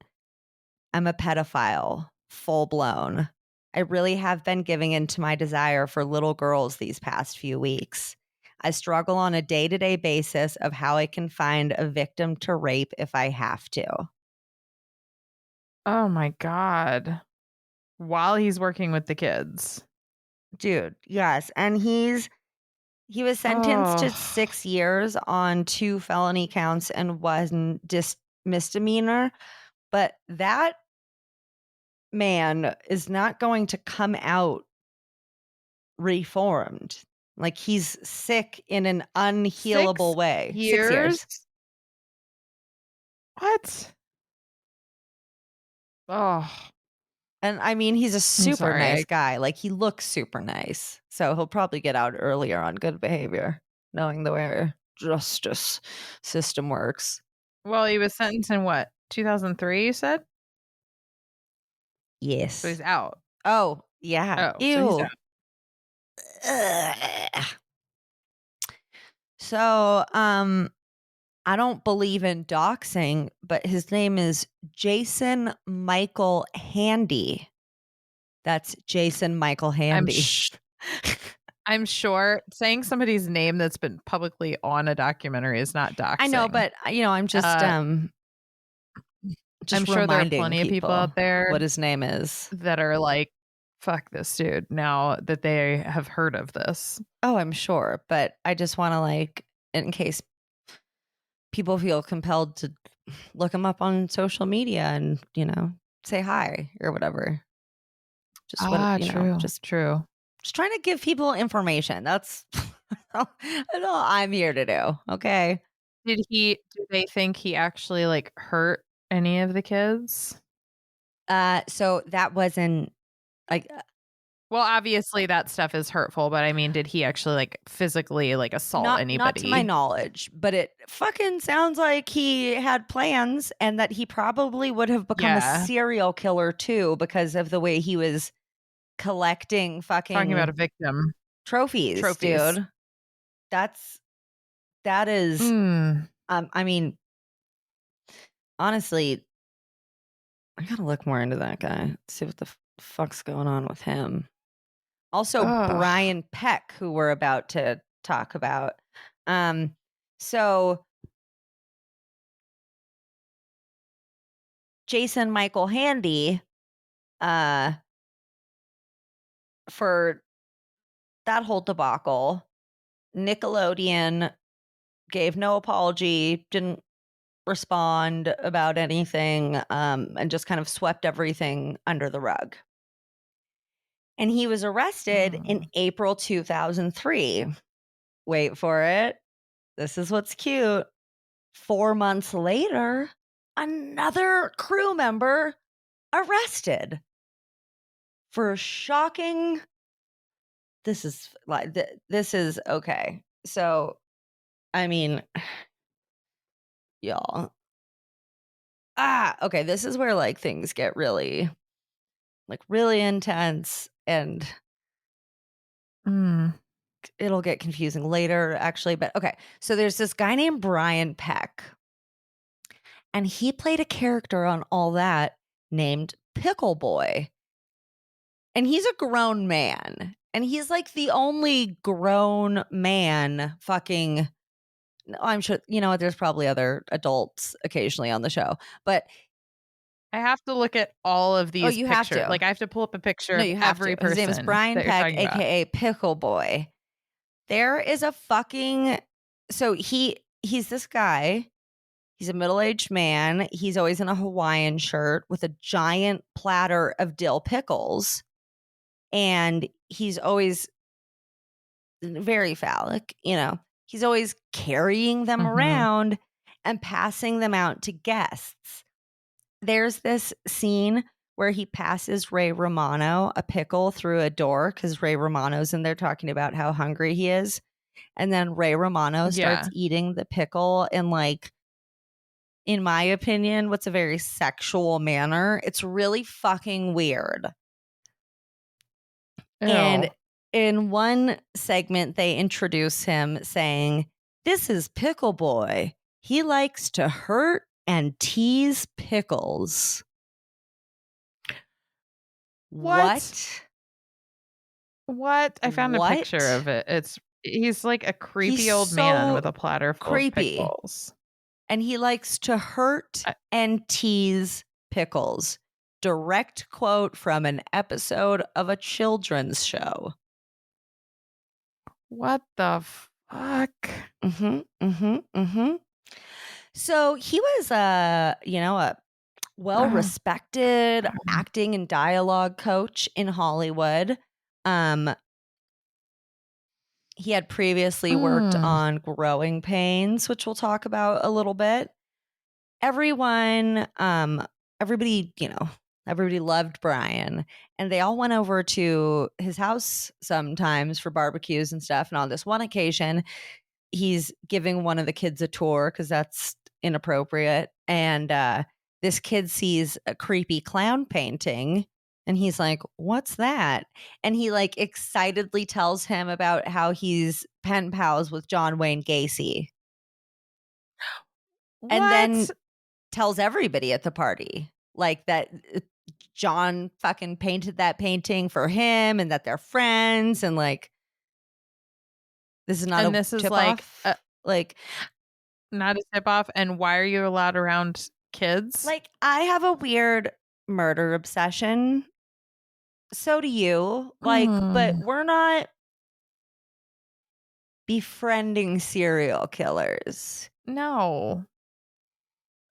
"I'm a pedophile, full blown. I really have been giving in to my desire for little girls these past few weeks. I struggle on a day-to-day basis of how I can find a victim to rape if I have to." Oh, my God. While he's working with the kids. Dude, yes. And he was sentenced to 6 years on 2 felony counts and 1 misdemeanor. But that man is not going to come out reformed. Like, he's sick in an unhealable way. 6 years. What? Oh. And I mean, he's a super sorry. nice guy. Like, he looks super nice. So he'll probably get out earlier on good behavior, knowing the way our justice system works. Well, he was sentenced in what? 2003, you said? Yes. So he's out. Oh, yeah. Oh, Ew. so he's out. So, I don't believe in doxing, but his name is Jason Michael Handy. That's Jason Michael Handy. I'm sure saying somebody's name that's been publicly on a documentary is not doxing. I know, but I'm just I'm sure there are plenty of people out there what his name is that are like, fuck this dude, now that they have heard of this. Oh, I'm sure, but I just want to, like, in case people feel compelled to look him up on social media and, say hi or whatever. Just true. Just true. Just trying to give people information. That's all I'm here to do. Okay. Do they think he actually like hurt any of the kids? So that wasn't like, well, obviously that stuff is hurtful, but I mean, did he actually like physically like assault anybody? Not to my knowledge, but it fucking sounds like he had plans and that he probably would have become a serial killer too because of the way he was collecting fucking talking about a victim trophies. Dude. That is I mean, honestly, I gotta look more into that guy, see what the fuck's going on with him. Also, Brian Peck, who we're about to talk about. So Jason Michael Handy, for that whole debacle, Nickelodeon gave no apology, didn't respond about anything, and just kind of swept everything under the rug. And he was arrested in April 2003. Wait for it. This is what's cute. 4 months later, another crew member arrested for shocking. This is okay. So, I mean, y'all. Okay. This is where like things get really intense, and it'll get confusing later, actually. But okay. So there's this guy named Brian-Peck, and he played a character on All That named Pickle Boy. And he's a grown man. And he's like the only grown man fucking. I'm sure, you know what, there's probably other adults occasionally on the show. But I have to look at all of these you pictures. have to. Like, I have to pull up a picture No, you of have every to. person. His name is Brian-Peck, a.k.a. Pickle Boy. There is a fucking. So he's this guy. He's a middle-aged man. He's always in a Hawaiian shirt with a giant platter of dill pickles. And he's always very phallic, you know. He's always carrying them around and passing them out to guests. There's this scene where he passes Ray Romano a pickle through a door because Ray Romano's in there talking about how hungry he is. And then Ray Romano starts eating the pickle in, like, in my opinion, what's a very sexual manner. It's really fucking weird. Ew. And in one segment, they introduce him saying, "This is Pickle Boy. He likes to hurt and tease pickles." What? I found a picture of it. He's like a creepy old man with a platter full of pickles. And he likes to hurt and tease pickles. Direct quote from an episode of a children's show. What the fuck? So he was a well-respected acting and dialogue coach in Hollywood. He had previously worked on Growing Pains, which we'll talk about a little bit. Everybody loved Brian, and they all went over to his house sometimes for barbecues and stuff. And on this one occasion, he's giving one of the kids a tour because that's inappropriate. And this kid sees a creepy clown painting, and he's like, "What's that?" And he like excitedly tells him about how he's pen pals with John Wayne Gacy. And then tells everybody at the party like that John fucking painted that painting for him and that they're friends, and like this is not like not a tip off. And why are you allowed around kids? Like, I have a weird murder obsession. So do you. Like, but we're not befriending serial killers. No.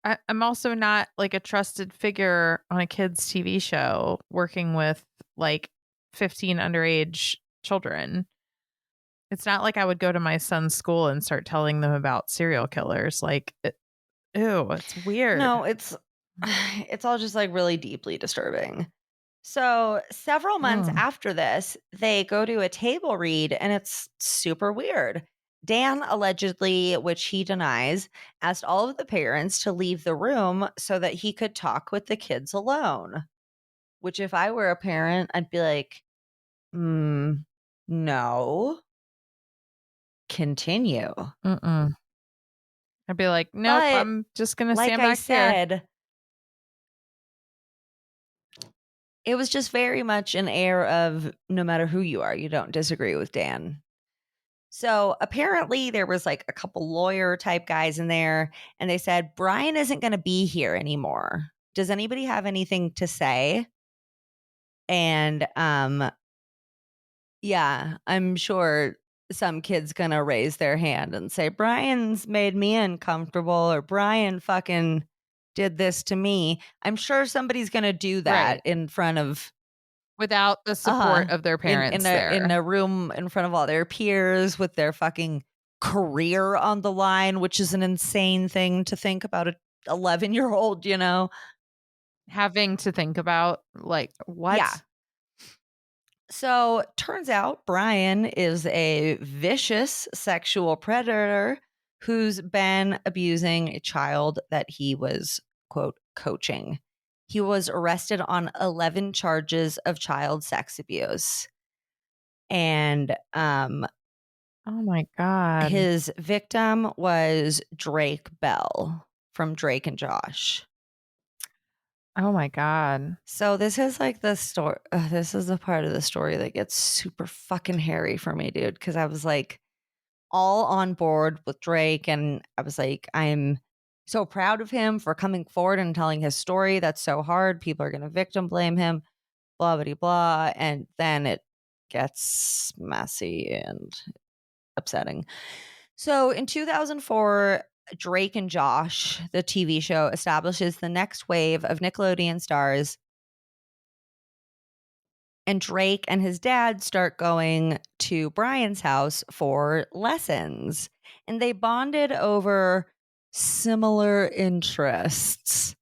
I'm also not like a trusted figure on a kid's TV show working with like 15 underage children. It's not like I would go to my son's school and start telling them about serial killers. Like, ew, it's weird. No, it's all just like really deeply disturbing. So several months after this, they go to a table read, and it's super weird. Dan allegedly, which he denies, asked all of the parents to leave the room so that he could talk with the kids alone. Which, if I were a parent, I'd be like, no. Continue. I'd be like, nope, I'm just going to stand back here. It was just very much an air of no matter who you are, you don't disagree with Dan. So apparently there was like a couple lawyer type guys in there, and they said, Brian isn't going to be here anymore. Does anybody have anything to say? And yeah, I'm sure some kid's gonna raise their hand and say, Brian's made me uncomfortable, or Brian fucking did this to me. I'm sure somebody's gonna do that Right. in front of Without the support of their parents in a room in front of all their peers with their fucking career on the line, which is an insane thing to think about a 11-year-old, you know? having to think about, like, what? Yeah. So turns out Brian is a vicious sexual predator who's been abusing a child that he was, quote, coaching. He was arrested on 11 charges of child sex abuse. And Oh my God. his victim was Drake Bell from Drake and Josh. Oh my God. So this is like the story. This is the part of the story that gets super fucking hairy for me, dude. Because I was like all on board with Drake, and I was like, I'm so proud of him for coming forward and telling his story. That's so hard. People are going to victim blame him, blah blah blah, and then it gets messy and upsetting. So in 2004. Drake and Josh, the TV show, establishes the next wave of Nickelodeon stars. And Drake and his dad start going to Brian's house for lessons. And they bonded over similar interests,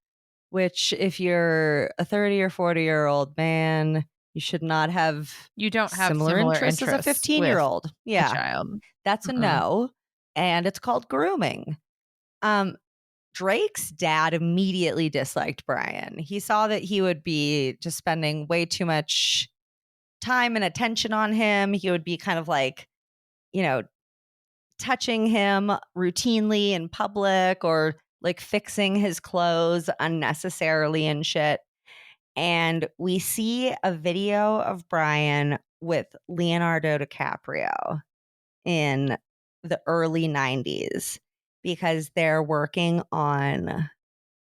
which if you're a 30 or 40-year-old man, you should not have You don't have similar interests as a 15-year-old. Yeah. child. That's a no. And it's called grooming. Drake's dad immediately disliked Brian. He saw that he would be just spending way too much time and attention on him. He would be kind of like, you know, touching him routinely in public or like fixing his clothes unnecessarily and shit. And we see a video of Brian with Leonardo DiCaprio in the early 90s. Because they're working on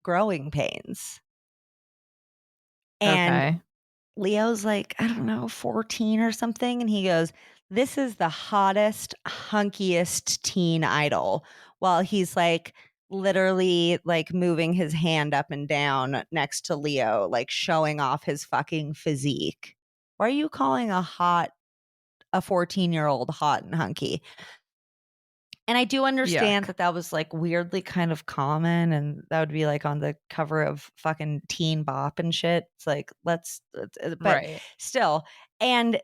Growing Pains. And Leo's like, I don't know, 14 or something. And he goes, this is the hottest, hunkiest teen idol. While he's like literally like moving his hand up and down next to Leo, like showing off his fucking physique. Why are you calling a 14-year-old hot and hunky? And I do understand that was like weirdly kind of common, and that would be like on the cover of fucking Teen Bop and shit. It's like, but still. And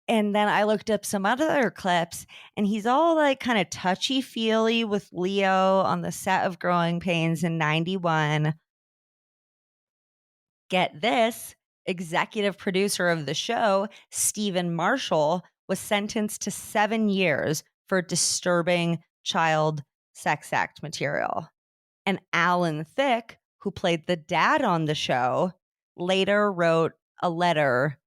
then I looked up some other clips, and he's all like kind of touchy feely with Leo on the set of Growing Pains in 91. Get this, executive producer of the show, Stephen Marshall, was sentenced to 7 years for disturbing child sex act material. And Alan Thicke, who played the dad on the show, later wrote a letter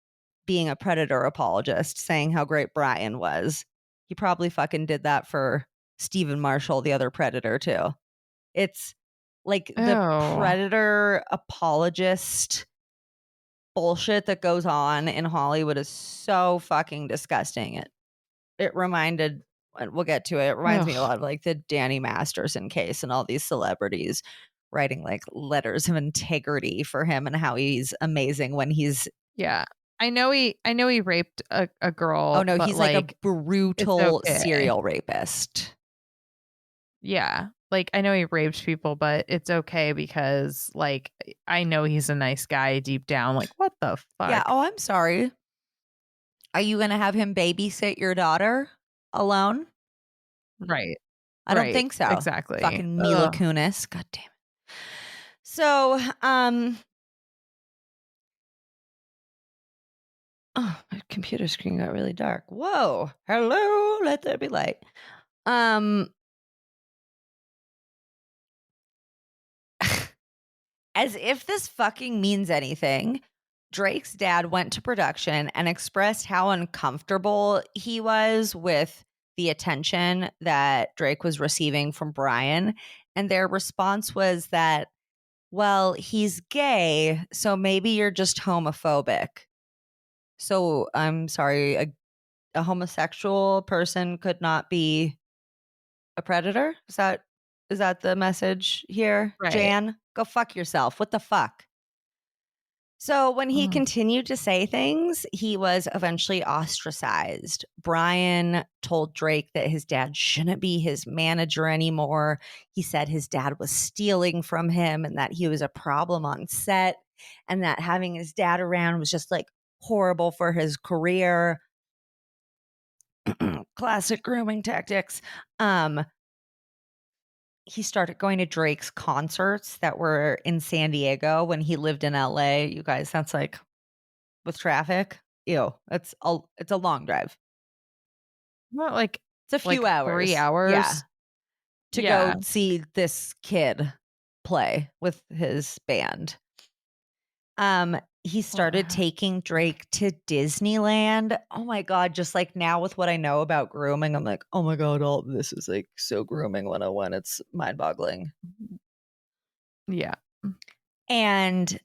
being a predator apologist saying how great Brian was. He probably fucking did that for Stephen Marshall, the other predator, too. It's like the predator apologist bullshit that goes on in Hollywood is so fucking disgusting. It reminded, and we'll get to it, reminds me a lot of like the Danny Masterson case and all these celebrities writing like letters of integrity for him and how he's amazing when he's I know he raped a girl. Oh no, he's like a brutal serial rapist. Yeah. Like, I know he raped people, but it's okay because, like, I know he's a nice guy deep down. Like, what the fuck? Yeah. Oh, I'm sorry. Are you going to have him babysit your daughter alone? Right. I don't think so. Exactly. Fucking Mila Kunis. God damn it. So, oh, my computer screen got really dark. Whoa. Hello. Let there be light. As if this fucking means anything, Drake's dad went to production and expressed how uncomfortable he was with the attention that Drake was receiving from Brian. And their response was that, well, he's gay, so maybe you're just homophobic. So I'm sorry, a homosexual person could not be a predator? Is that the message here? Right. Jan, go fuck yourself. What the fuck? So when he Mm. continued to say things, he was eventually ostracized. Brian told Drake that his dad shouldn't be his manager anymore. He said his dad was stealing from him and that he was a problem on set and that having his dad around was just like horrible for his career. Classic grooming tactics. He started going to Drake's concerts that were in San Diego when he lived in LA. You guys, that's like with traffic. Ew, it's a long drive. What, like It's a few hours. 3 hours? Yeah. To Yeah. go see this kid play with his band. He started taking Drake to Disneyland. Oh my God, just like now with what I know about grooming, I'm like, oh my God, all this is like so grooming 101. It's mind-boggling. Yeah. And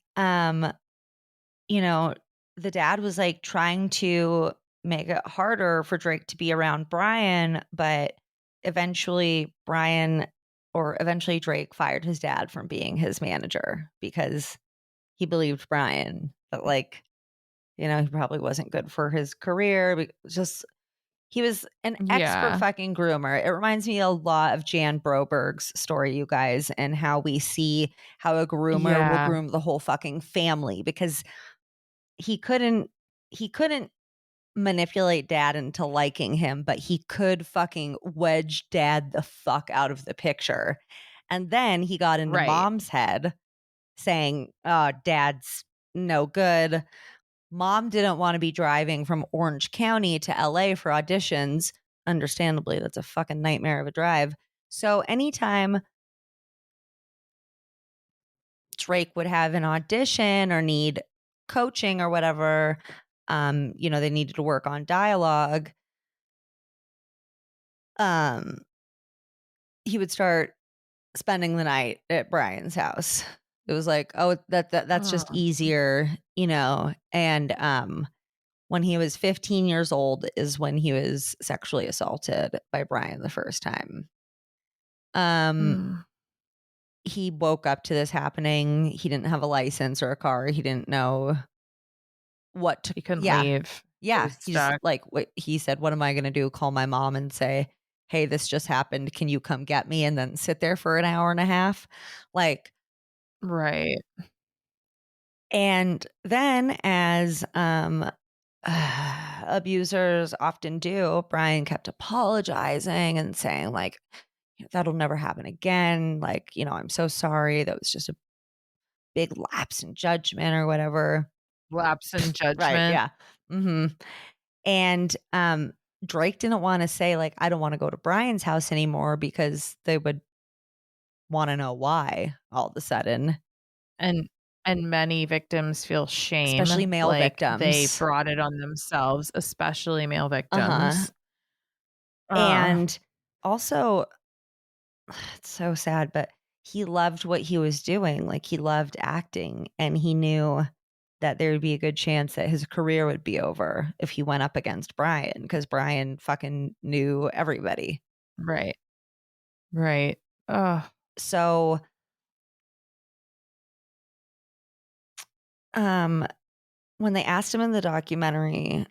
you know, the dad was like trying to make it harder for Drake to be around Brian, but eventually Drake fired his dad from being his manager because he believed Brian, but like, you know, he probably wasn't good for his career. He was an expert fucking groomer. It reminds me a lot of Jan Broberg's story, you guys, and how we see how a groomer will groom the whole fucking family because he couldn't manipulate dad into liking him, but he could fucking wedge dad the fuck out of the picture. And then he got into mom's head saying, oh, dad's no good. Mom didn't want to be driving from Orange County to LA for auditions. Understandably, that's a fucking nightmare of a drive. So anytime Drake would have an audition or need coaching or whatever, you know, they needed to work on dialogue, he would start spending the night at Brian's house. It was like, oh, that's just easier, you know. And when he was 15 years old is when he was sexually assaulted by Brian the first time. He woke up to this happening. He didn't have a license or a car. He didn't know what to. He couldn't leave. Yeah. He just, like, he said, what am I going to do? Call my mom and say, hey, this just happened. Can you come get me? And then sit there for an hour and a half. Like, right. And then, as abusers often do, Brian kept apologizing and saying, like, that'll never happen again. Like, you know, I'm so sorry. That was just a big lapse in judgment or whatever. Lapse in judgment. Right, yeah. Mm-hmm. And Drake didn't want to say, like, I don't want to go to Brian's house anymore because they would want to know why all of a sudden. And many victims feel shame. Especially male victims. They brought it on themselves, especially male victims. And also, it's so sad, but he loved what he was doing. Like, he loved acting, and he knew that there would be a good chance that his career would be over if he went up against Brian, because Brian fucking knew everybody. Right. Right. So when they asked him in the documentary,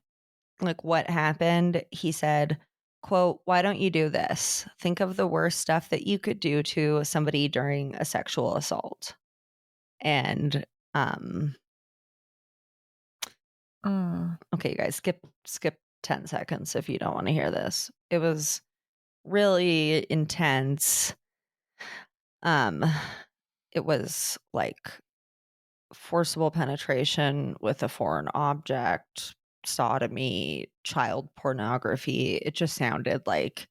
like, what happened, he said, quote, why don't you do this? Think of the worst stuff that you could do to somebody during a sexual assault. And okay, you guys, skip 10 seconds if you don't want to hear this. It was really intense. It was like forcible penetration with a foreign object, sodomy, child pornography. It just sounded like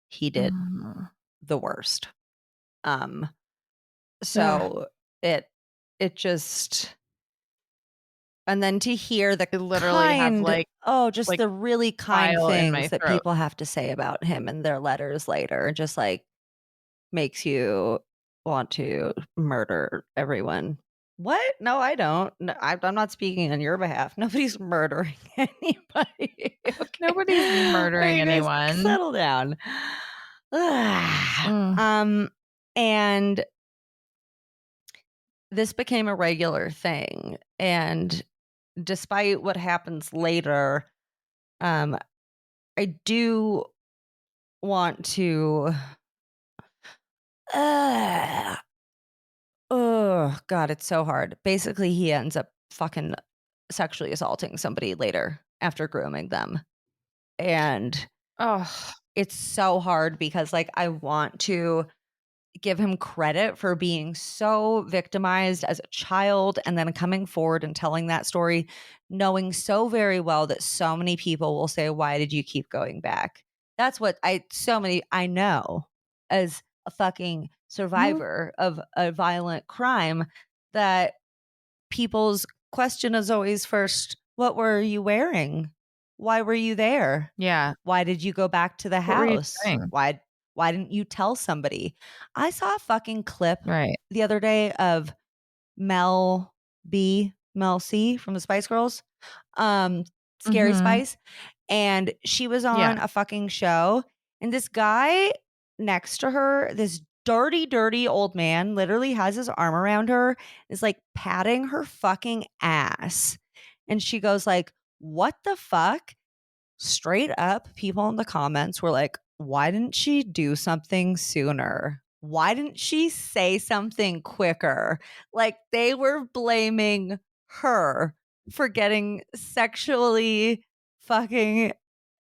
he did the worst. So it just, and then to hear the literally have like, just like the really kind things that throat. people have to say about him in their letters later, just like makes you want to murder everyone What? No, I don't. No, I'm not speaking on your behalf. Nobody's murdering anybody. Okay? Nobody's murdering You guys anyone. settle down. Mm. And this became a regular thing. And despite what happens later, I do want to. Oh God, it's so hard. Basically, he ends up fucking sexually assaulting somebody later after grooming them. And Oh, it's so hard because like I want to give him credit for being so victimized as a child and then coming forward and telling that story, knowing so very well that so many people will say, why did you keep going back? That's what I know as a fucking survivor of a violent crime, that people's question is always first, what were you wearing? Why were you there? yeah. Why did you go back to the What were you house? doing? Why didn't you tell somebody? I saw a fucking clip Right. the other day of Mel C from the Spice Girls, Scary Mhm. Spice, and she was on Yeah. a fucking show, and this guy next to her, this dirty old man, literally has his arm around her, is like patting her fucking ass, and she goes like, "What the fuck?" Straight up, people in the comments were like, why didn't she do something sooner? Why didn't she say something quicker? Like they were blaming her for getting sexually fucking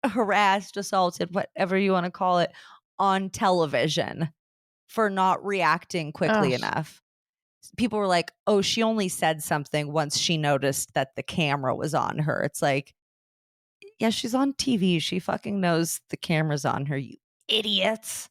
harassed, assaulted, whatever you want to call it, on television for not reacting quickly Ugh. enough. People were like, oh, she only said something once she noticed that the camera was on her. It's like, yeah, she's on TV. She fucking knows the camera's on her, you idiots.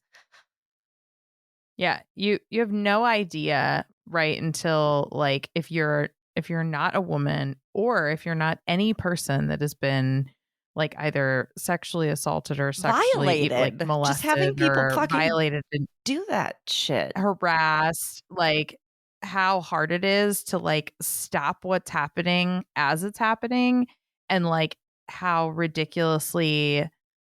Yeah, you have no idea right until like if you're not a woman or if you're not any person that has been like either sexually assaulted or sexually like Violated. molested Just having people or fucking violated and do that shit. harassed, like how hard it is to like stop what's happening as it's happening, and like how ridiculously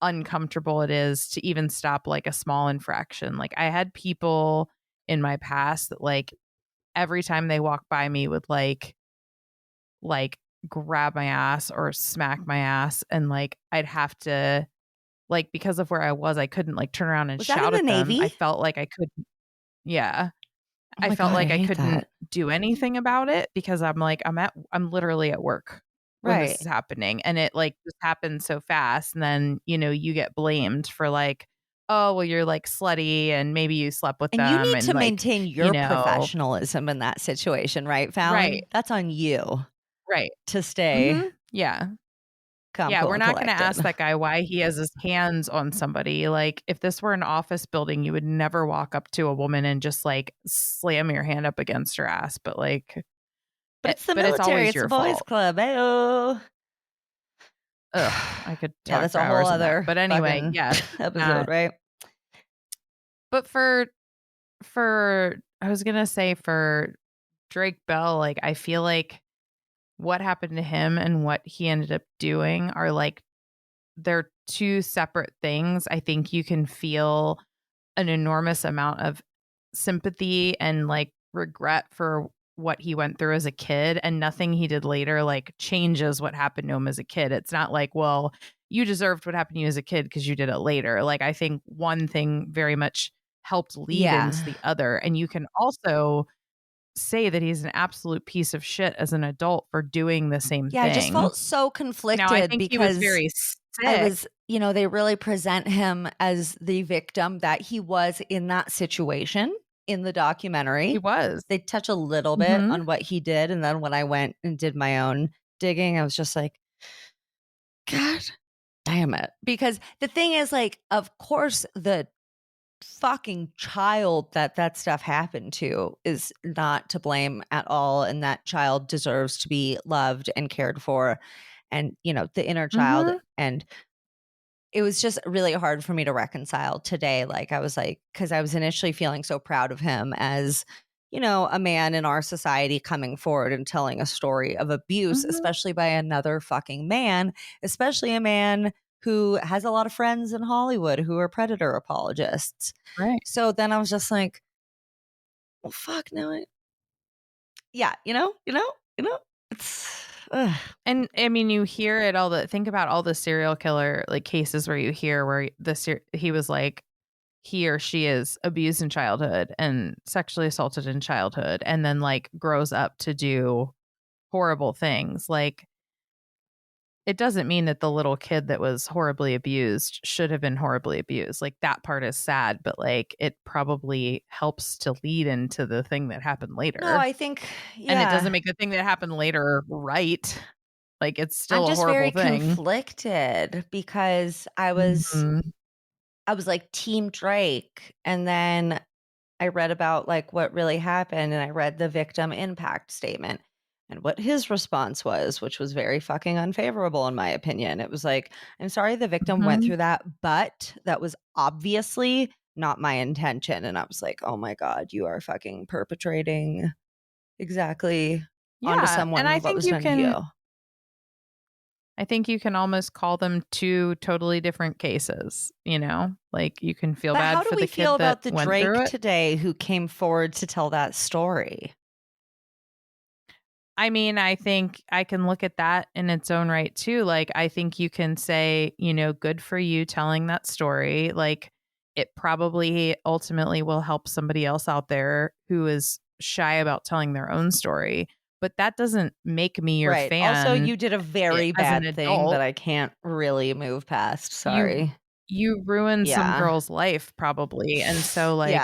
uncomfortable it is to even stop like a small infraction. Like I had people in my past that like every time they walk by me would like grab my ass or smack my ass, and like I'd have to like, because of where I was, I couldn't like turn around and Was that shout in the at them. Navy? I felt like I couldn't. Yeah. Oh I my felt God, like I hate couldn't that. do anything about it because I'm like I'm literally at work when this Right. is happening, and it like just happens so fast, and then you get blamed for like, oh well, you're like slutty and maybe you slept with And you them need and to like maintain your know professionalism in that situation, right, Fallon? right That's on you right to stay yeah. calm, Yeah, cool, we're and not going to ask collected. that guy why he has his hands on somebody. Like, if this were an office building, you would never walk up to a woman and just like slam your hand up against her ass. But like, But it's the but it's military. always It's your the boys' fault. club. Ayo. Ugh, I could Yeah, talk that's for a whole hours on that. other But anyway, fucking yeah. episode, right? But I was gonna say for Drake Bell, like I feel like what happened to him and what he ended up doing are like they're two separate things. I think you can feel an enormous amount of sympathy and like regret for what he went through as a kid, and nothing he did later like changes what happened to him as a kid. It's not like, well, you deserved what happened to you as a kid because you did it later. Like I think one thing very much helped lead into the other, and you can also say that he's an absolute piece of shit as an adult for doing the same thing. I just felt so conflicted Now, I think he was because very I sick. was, they really present him as the victim that he was in that situation in the documentary. He was. They touch a little bit on what he did. And then when I went and did my own digging, I was just like, God damn it. Because the thing is, like, of course, the fucking child that stuff happened to is not to blame at all. And that child deserves to be loved and cared for. And, the inner child. And it was just really hard for me to reconcile today. Like, I was like, because I was initially feeling so proud of him as a man in our society coming forward and telling a story of abuse, especially by another fucking man, especially a man who has a lot of friends in Hollywood who are predator apologists. Right. So then I was just like, well, fuck, no. Yeah, it's. And I mean, you hear it think about all the serial killer like cases where you hear where he was like, he or she is abused in childhood and sexually assaulted in childhood and then like grows up to do horrible things. Like, it doesn't mean that the little kid that was horribly abused should have been horribly abused. Like, that part is sad, but like it probably helps to lead into the thing that happened later. No, I think, and it doesn't make the thing that happened later right. Like, it's still I'm just a horrible very thing. Conflicted because I was like Team Drake, and then I read about like what really happened, and I read the victim impact statement and what his response was, which was very fucking unfavorable in my opinion. It was like, I'm sorry the victim went through that, but that was obviously not my intention. And I was like, oh my God, you are fucking perpetrating exactly onto someone and I what think was you done can. to you. I think you can almost call them two totally different cases, like you can feel But bad how do for we the feel kid that about the went through Drake it. today who came forward to tell that story? I mean, I think I can look at that in its own right too. Like, I think you can say, good for you telling that story. Like, it probably ultimately will help somebody else out there who is shy about telling their own story. But that doesn't make me your fan. Also, you did a very bad thing adult that I can't really move past. Sorry. You ruined some Yeah. girl's life probably. And so like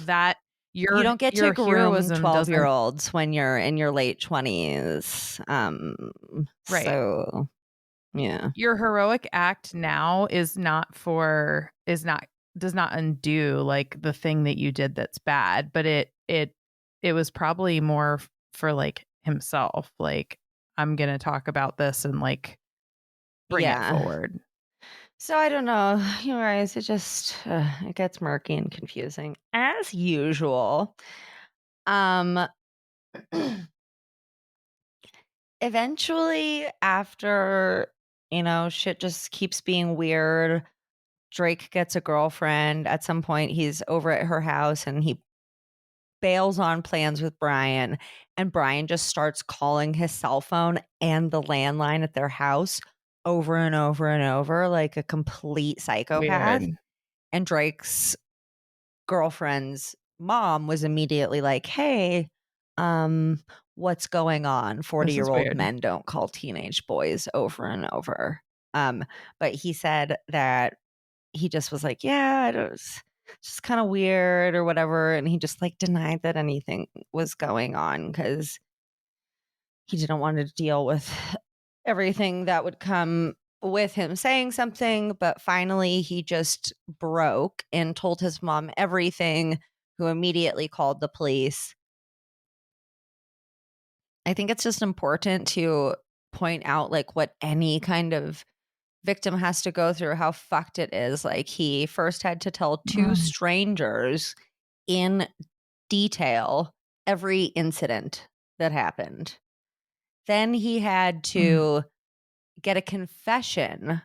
that you don't get to your groom heroism 12-year-olds when you're in your late 20s. Right. So yeah. Your heroic act now does not undo like the thing that you did that's bad, but it was probably more for like himself. Like, I'm going to talk about this and like bring it forward. So I don't know, you guys, it just it gets murky and confusing as usual. Eventually, after shit just keeps being weird, Drake gets a girlfriend. At some point, he's over at her house and he bails on plans with Brian, and Brian just starts calling his cell phone and the landline at their house over and over and over like a complete psychopath. Weird. And Drake's girlfriend's mom was immediately like, hey, what's going on? 40-year-old men don't call teenage boys over and over. But he said that he just was like, yeah, it was just kind of weird or whatever. And he just like denied that anything was going on because he didn't want to deal with everything that would come with him saying something. But finally, he just broke and told his mom everything, who immediately called the police. I think it's just important to point out like what any kind of victim has to go through, how fucked it is. Like, he first had to tell two strangers in detail every incident that happened. Then he had to get a confession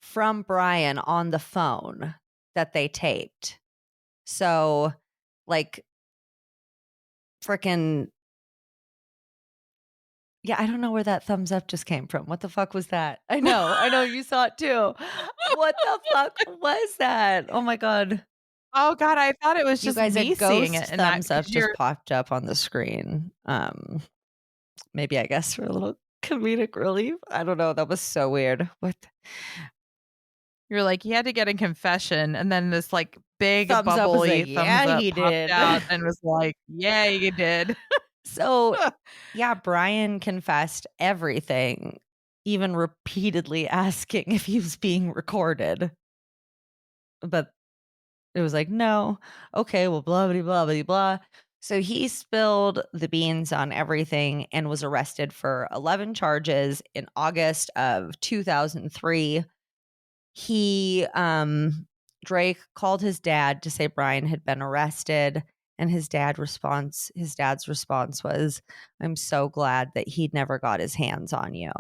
from Brian on the phone that they taped. So like freaking yeah, I don't know where that thumbs up just came from. What the fuck was that? I know you saw it too. What the fuck was that? Oh my God. Oh God, I thought it was just you guys, me seeing it. And thumbs up just popped up on the screen. Maybe I guess for a little comedic relief. I don't know. That was so weird. What? You're like, he had to get a confession, and then this like big thumbs bubbly up thumbs up he popped did out and was like, yeah, you did. So yeah, Brian confessed everything, even repeatedly asking if he was being recorded. But it was like, no, okay, well, blah, blah, blah, blah, blah. So he spilled the beans on everything and was arrested for 11 charges in August of 2003. Drake called his dad to say Brian had been arrested. And his dad's response was, "I'm so glad that he never got his hands on you."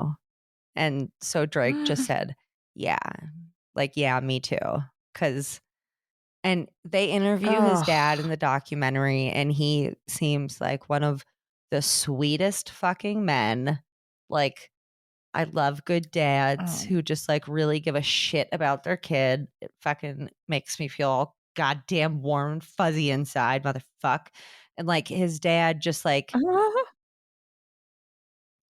And so Drake just said, "Yeah, like, yeah, me too." And they interview his dad in the documentary, and he seems like one of the sweetest fucking men. Like, I love good dads who just like really give a shit about their kid. It fucking makes me feel all goddamn warm and fuzzy inside, motherfuck. And like his dad just like,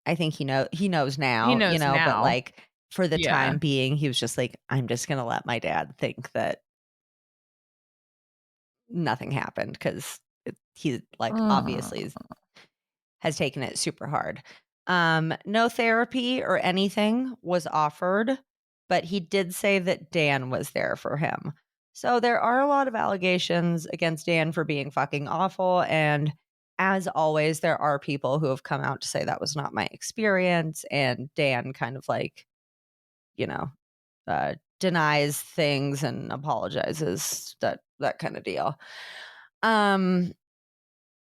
I think he knows now, knows but now. like for the Yeah. time being, he was just like, I'm just going to let my dad think that nothing happened, because he like obviously has taken it super hard. No therapy or anything was offered, but he did say that Dan was there for him. So there are a lot of allegations against Dan for being fucking awful. And as always, there are people who have come out to say that was not my experience. And Dan kind of like, denies things and apologizes, that kind of deal.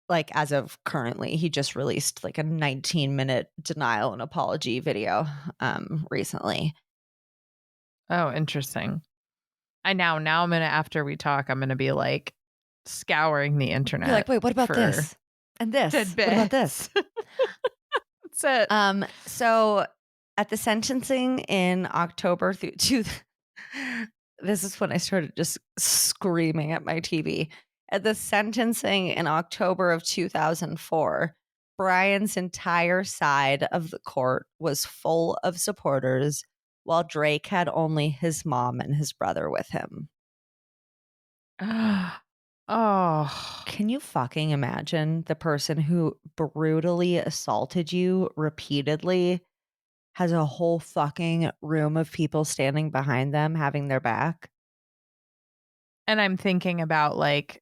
Like as of currently, he just released like a 19-minute denial and apology video recently. Oh, interesting. Now I'm gonna, after we talk, I'm gonna be like scouring the internet. You're like, wait, what about for this? And this? tidbits. What about this? That's it. So at the sentencing in October this is when I started just screaming at my TV. At the sentencing in October of 2004, Brian's entire side of the court was full of supporters, while Drake had only his mom and his brother with him. Oh, Can you fucking imagine the person who brutally assaulted you repeatedly has a whole fucking room of people standing behind them having their back? and I'm thinking about like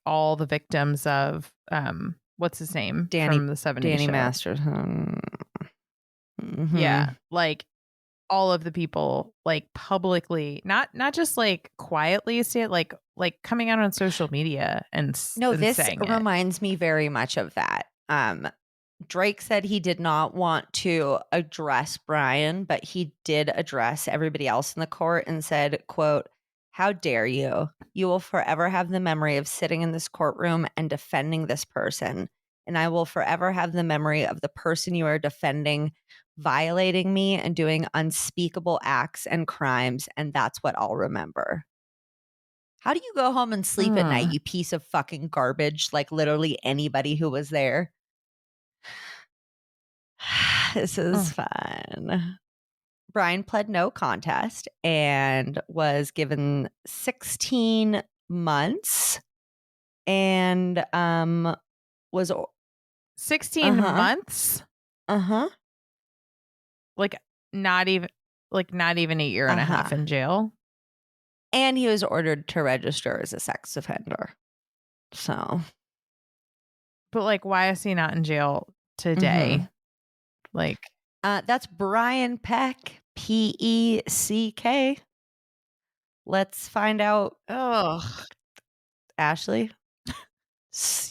all the victims of what's his name from the 70s Danny show. Masterson. Mm-hmm. Yeah, like all of the people like publicly, not just like quietly say it, like coming out on social media and This saying it. reminds me very much of that. Drake said he did not want to address Brian, but he did address everybody else in the court and said, quote, "How dare you? You will forever have the memory of sitting in this courtroom and defending this person. And I will forever have the memory of the person you are defending violating me and doing unspeakable acts and crimes. And that's what I'll remember." How do you go home and sleep at night, you piece of fucking garbage? Like literally anybody who was there. This is fun. Brian pled no contest and was given 16 months and was 16 months? Like not even a year and a half in jail. And he was ordered to register as a sex offender. So, but like, why is he not in jail today? Like, that's Brian Peck, P-E-C-K. Let's find out. Oh, Ashley,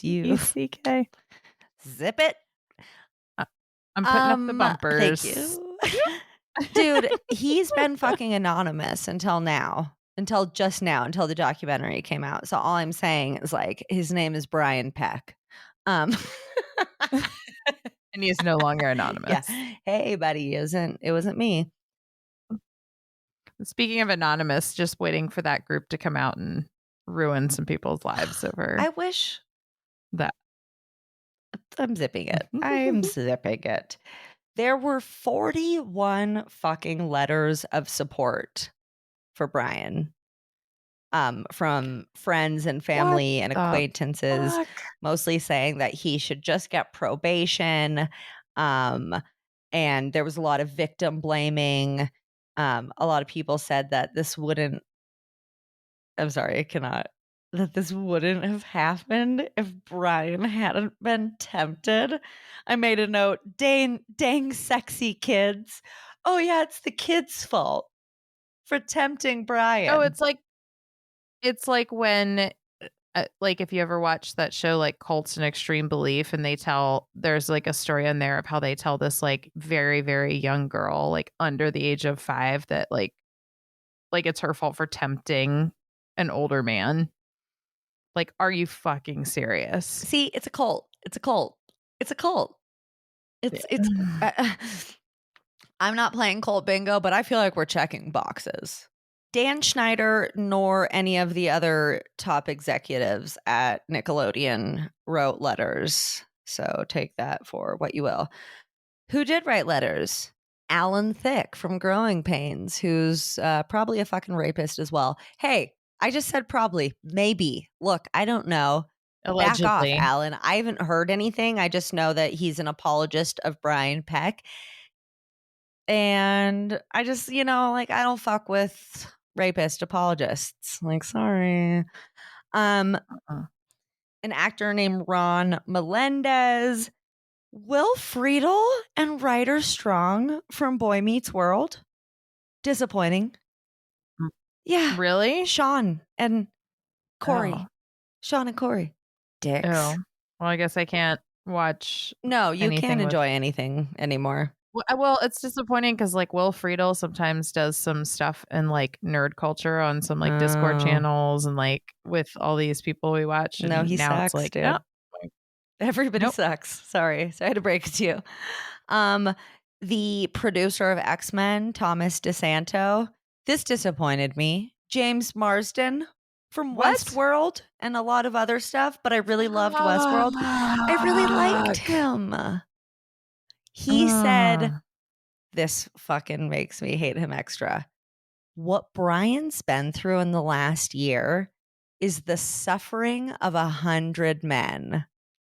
you E-C-K. Zip it. I'm putting up the bumpers. Thank you. Dude, he's been fucking anonymous until just now, until the documentary came out. So all I'm saying is like his name is Brian Peck. And he is no longer anonymous. Yeah. Hey, buddy, it wasn't me. Speaking of anonymous, just waiting for that group to come out and ruin some people's lives over. I wish that. I'm zipping it. I'm zipping it. There were 41 fucking letters of support for Brian from friends and family and acquaintances, mostly saying that he should just get probation. And there was a lot of victim blaming. A lot of people said that this wouldn't have happened if Brian hadn't been tempted. I made a note, dang sexy kids. Oh yeah, it's the kids' fault for tempting Brian. Oh, it's like when like if you ever watch that show like Cults and Extreme Belief, and there's like a story in there of how they tell this like very, very young girl, like under the age of 5, that like it's her fault for tempting an older man. Like, are you fucking serious? See, it's a cult. It's a cult. It's a cult. It's I'm not playing cult bingo, but I feel like we're checking boxes. Dan Schneider nor any of the other top executives at Nickelodeon wrote letters. So take that for what you will. Who did write letters? Alan Thicke from Growing Pains, who's probably a fucking rapist as well. Hey, I just said probably. Maybe. Look, I don't know. Allegedly. Back off, Alan. I haven't heard anything. I just know that he's an apologist of Brian Peck. And I just, like, I don't fuck with rapist apologists. Like, sorry. An actor named Ron Melendez, Will Friedle, and Ryder Strong from Boy Meets World. Disappointing. Yeah. Really? Sean and Corey. Oh. Sean and Corey. Dicks. Oh. Well, I guess I can't watch. No, you anything can't with- enjoy anything anymore. Well, it's disappointing because like Will Friedle sometimes does some stuff in like nerd culture on some like Discord Oh. channels and like with all these people we watch. And No, he now sucks, it's like, dude. no. Everybody Nope. sucks. Sorry to break it to you. The producer of X-Men, Thomas DeSanto. This disappointed me. James Marsden from What? Westworld and a lot of other stuff, but I really loved Westworld. I really liked him. He said, this fucking makes me hate him extra. What Brian's been through in the last year is the suffering of 100 men.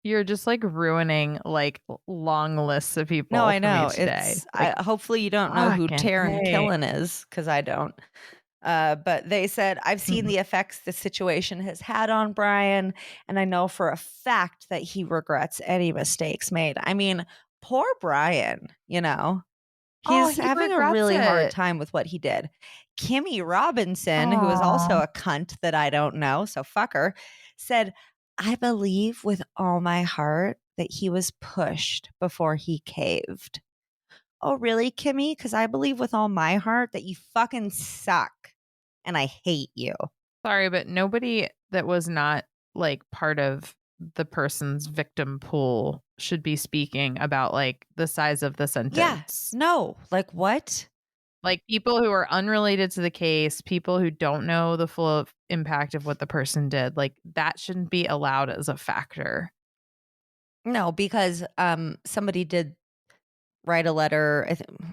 You're just like ruining like long lists of people. No, I for know. me today. It's Like, hopefully you don't know who fucking Taron A. Killen is, because I don't. But they said, I've seen the effects the situation has had on Brian, and I know for a fact that he regrets any mistakes made. I mean, poor Brian, he he's having a regrets really hard it. time with what he did. Kimmy Robinson, who is also Aw. a cunt that I don't know, so fuck her, said, I believe with all my heart that he was pushed before he caved. Oh, really, Kimmy? Because I believe with all my heart that you fucking suck and I hate you. Sorry, but nobody that was not like part of the person's victim pool should be speaking about like the size of the sentence. Yes. No. Like what? Like people who are unrelated to the case, people who don't know the full impact of what the person did, like that shouldn't be allowed as a factor. No, because somebody did write a letter.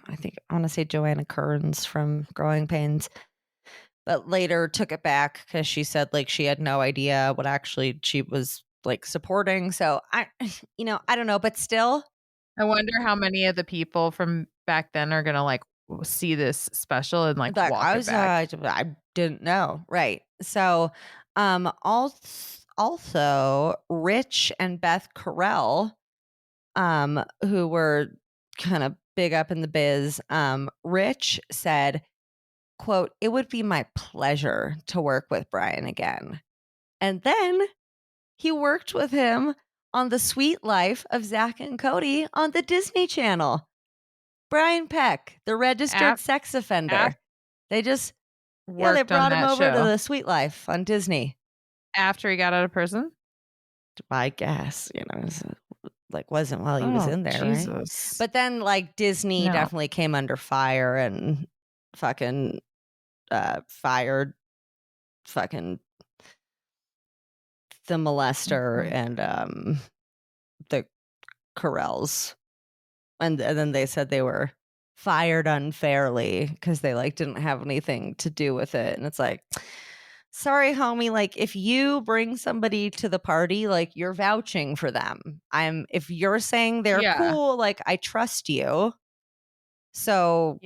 I think I want to say Joanna Kearns from Growing Pains, but later took it back because she said like she had no idea what actually she was like supporting. So I don't know, but still, I wonder how many of the people from back then are gonna like see this special and like walk it back. I didn't know. Right. So also Rich and Beth Carell, who were kind of big up in the biz, Rich said, quote, it would be my pleasure to work with Brian again. And then he worked with him on The Sweet Life of Zach and Cody on the Disney Channel. Brian Peck, the registered sex offender. They just they brought him over to The Sweet Life on Disney. After he got out of prison? I guess, like wasn't while he was in there, Jesus. right? But then like Disney definitely came under fire and fucking fired fucking the molester and the Carells. And then they said they were fired unfairly because they like didn't have anything to do with it. And it's like, sorry, homie, like if you bring somebody to the party, like you're vouching for them. If you're saying they're cool, like I trust you. So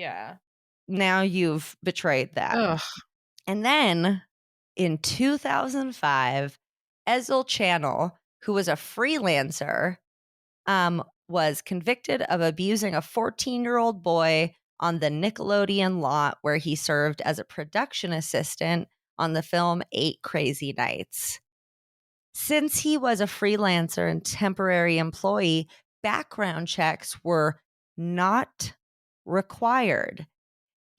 now you've betrayed that. Ugh. And then in 2005, Ezel Channel, who was a freelancer, was convicted of abusing a 14-year-old boy on the Nickelodeon lot where he served as a production assistant on the film 8 Crazy Nights. Since he was a freelancer and temporary employee, background checks were not required.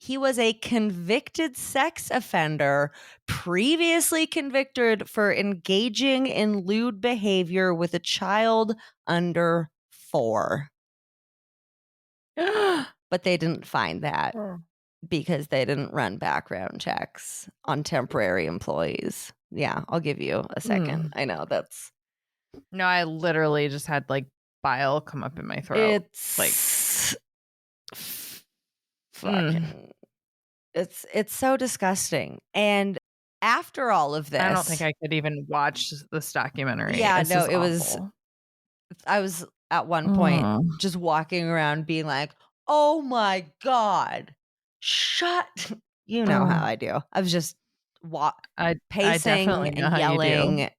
He was a convicted sex offender, previously convicted for engaging in lewd behavior with a child under 4. But they didn't find that because they didn't run background checks on temporary employees. Yeah, I'll give you a second. I know that's... No, I literally just had like bile come up in my throat. It's like fucking... It's so disgusting. And after all of this... I don't think I could even watch this documentary. Yeah, it's no, just it awful. was... I was at one point just walking around being like, oh my God, shut... You know how I do. I was just pacing and yelling.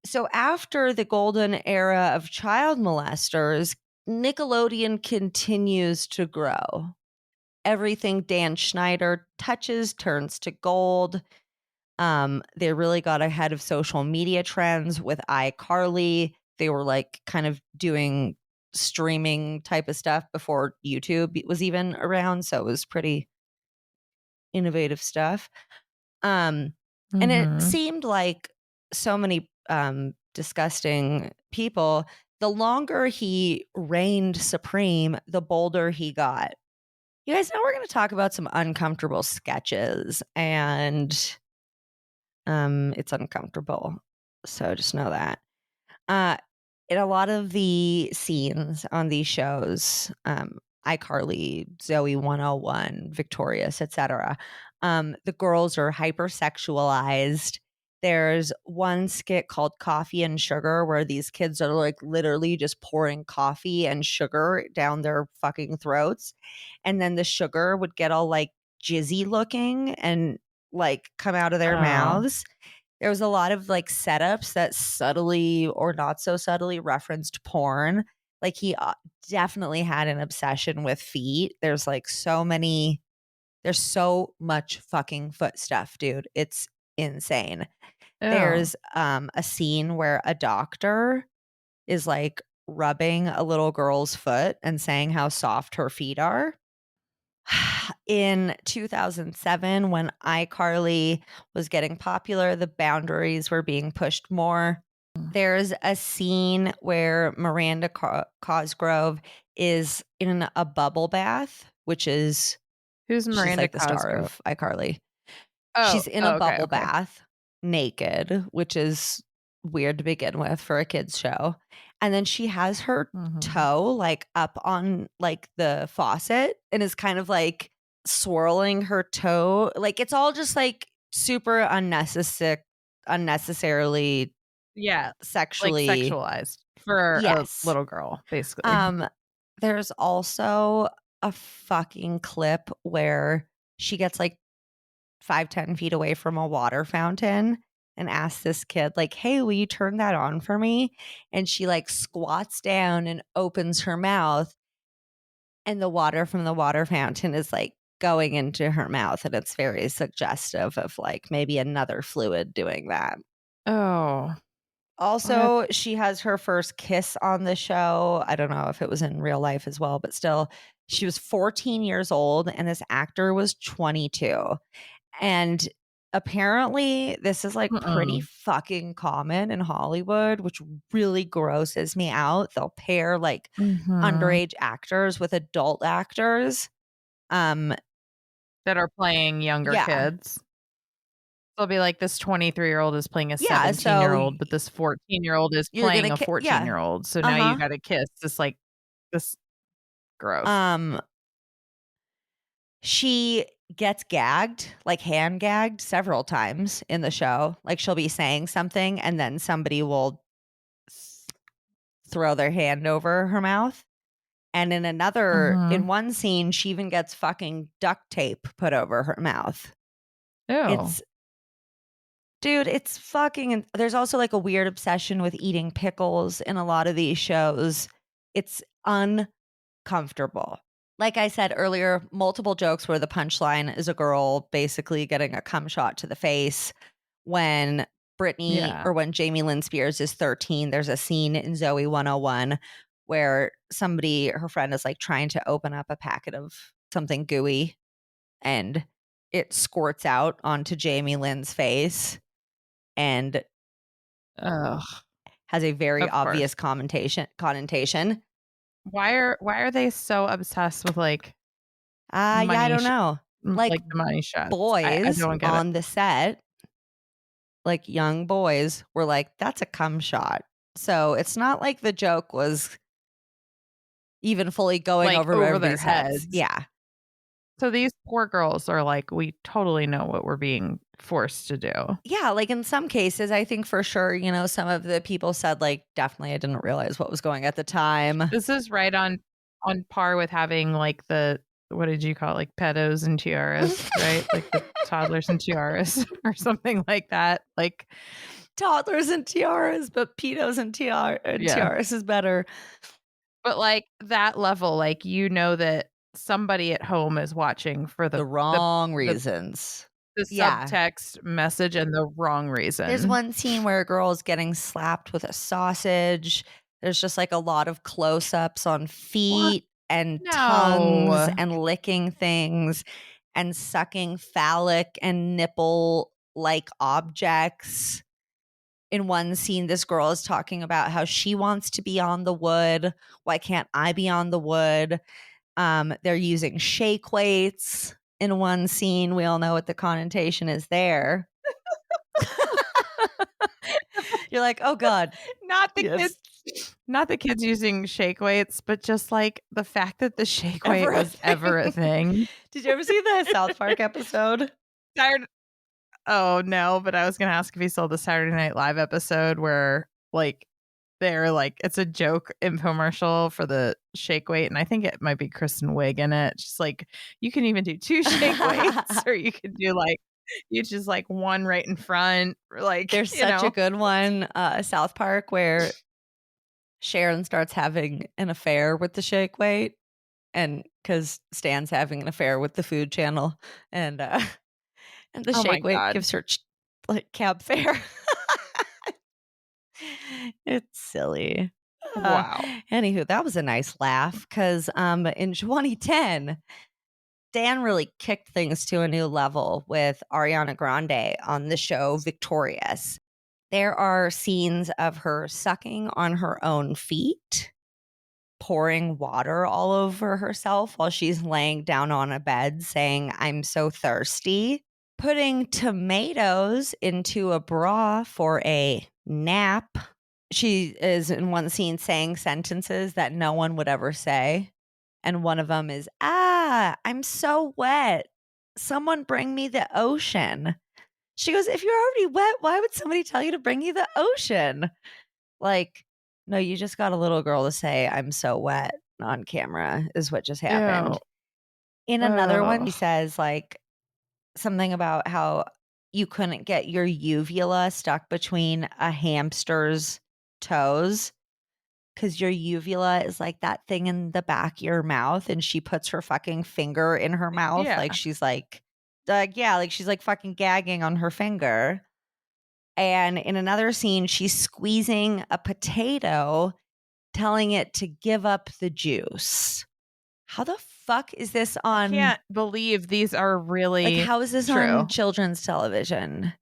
So after the golden era of child molesters, Nickelodeon continues to grow. Everything Dan Schneider touches turns to gold. They really got ahead of social media trends with iCarly. They were like kind of doing streaming type of stuff before YouTube was even around. So it was pretty innovative stuff. And it seemed like so many disgusting people, the longer he reigned supreme, the bolder he got. You guys know we're going to talk about some uncomfortable sketches, and it's uncomfortable. So just know that. In a lot of the scenes on these shows, iCarly, Zoe 101, Victorious, etc., the girls are hypersexualized. There's one skit called Coffee and Sugar where these kids are like literally just pouring coffee and sugar down their fucking throats. And then the sugar would get all like jizzy looking and like come out of their mouths. There was a lot of like setups that subtly or not so subtly referenced porn. Like he definitely had an obsession with feet. There's so much fucking foot stuff, dude. It's insane. Ew. There's a scene where a doctor is like rubbing a little girl's foot and saying how soft her feet are. In 2007, when iCarly was getting popular, the boundaries were being pushed more. There's a scene where Miranda Cosgrove is in a bubble bath, which is... Who's Miranda like the star of iCarly. She's in a bubble bath, naked, which is weird to begin with for a kid's show. And then she has her toe like up on like the faucet and is kind of like swirling her toe. Like it's all just like super unnecessarily sexually like sexualized for a little girl, basically. There's also a fucking clip where she gets like 5-10 feet away from a water fountain and asks this kid like, hey, will you turn that on for me? And she like squats down and opens her mouth, and the water from the water fountain is like going into her mouth, and it's very suggestive of like maybe another fluid doing that. Also, she has her first kiss on the show. I don't know if it was in real life as well, but still, she was 14 years old and this actor was 22. And apparently this is like pretty fucking common in Hollywood, which really grosses me out. They'll pair like underage actors with adult actors that are playing younger kids. They'll be like, this 23-year-old is playing a 17-year-old, but this 14-year-old is playing a 14-year-old. So now you got to kiss this gross. She gets gagged, like hand gagged several times in the show. Like she'll be saying something and then somebody will throw their hand over her mouth. And in in one scene, she even gets fucking duct tape put over her mouth. Ew. It's fucking... There's also like a weird obsession with eating pickles in a lot of these shows. It's uncomfortable. Like I said earlier, multiple jokes where the punchline is a girl basically getting a cum shot to the face, when Brittany Yeah. or when Jamie Lynn Spears is 13, there's a scene in Zoe 101 where her friend is like trying to open up a packet of something gooey and it squirts out onto Jamie Lynn's face and Ugh. has a very Of course. obvious connotation. Why are they so obsessed with like Yeah, I money don't know. Like the money shots? I boys don't get it. on the set, like young boys, were like, that's a cum shot. So it's not like the joke was even fully going Like, over over their everybody's heads. heads. Yeah. So these poor girls are like, we totally know what we're being forced to do. Yeah, like in some cases, I think for sure, you know, some of the people said like, definitely I didn't realize what was going at the time. This is right on par with having like the, what did you call it? Like pedos and tiaras, right? Like the toddlers and tiaras or something like that. Like Toddlers and tiaras, but pedos and tiaras is better. But like that level, like, you know that somebody at home is watching for The wrong reasons. the Yeah. subtext message and the wrong reason. There's one scene where a girl is getting slapped with a sausage. There's just like a lot of close-ups on feet and tongues No. and licking things and sucking phallic and nipple-like objects. In one scene, this girl is talking about how she wants to be on the wood. Why can't I be on the wood? They're using shake weights in one scene. We all know what the connotation is there. You're like, oh God. Not the Yes. kids, not the kids using shake weights, but just like the fact that the shake weight Ever a was ever a thing. Did you ever see the South Park episode? Oh no, but I was gonna ask if you saw the Saturday Night Live episode where like they're like, it's a joke infomercial for the shake weight, and I think it might be Kristen Wiig in it. Just like, you can even do 2 shake weights, or you could do like, you just like one right in front. Like, There's such a good one, South Park, where Sharon starts having an affair with the shake weight, and because Stan's having an affair with the Food Channel, and the Oh my shake weight God. gives her like cab fare. It's silly. Wow. Anywho, that was a nice laugh because in 2010, Dan really kicked things to a new level with Ariana Grande on the show Victorious. There are scenes of her sucking on her own feet, pouring water all over herself while she's laying down on a bed saying, I'm so thirsty, putting tomatoes into a bra for a nap. She is in one scene saying sentences that no one would ever say. And one of them is, I'm so wet. Someone bring me the ocean. She goes, if you're already wet, why would somebody tell you to bring you the ocean? Like, no, you just got a little girl to say, I'm so wet on camera is what just happened. Ew. In another one, Ugh. he says like something about how you couldn't get your uvula stuck between a hamster's toes because your uvula is like that thing in the back of your mouth, and she puts her fucking finger in her mouth. Yeah. Like she's like she's like fucking gagging on her finger. And in another scene, she's squeezing a potato, telling it to give up the juice. How the fuck is this on? I can't believe these are really Like, how is this true. on children's television?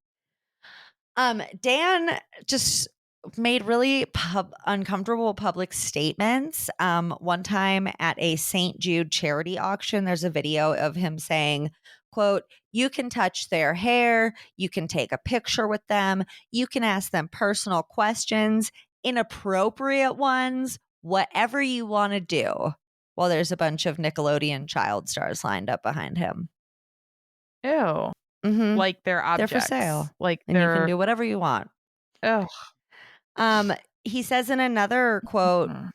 Dan just made really uncomfortable public statements. One time at a St. Jude charity auction, there's a video of him saying, quote, you can touch their hair, you can take a picture with them, you can ask them personal questions, inappropriate ones, whatever you want to do. While there's a bunch of Nickelodeon child stars lined up behind him. Ew. Mm-hmm. Like they're objects. They're for sale. Like And you they're can do whatever you want. Ugh. He says in another quote, Mhm.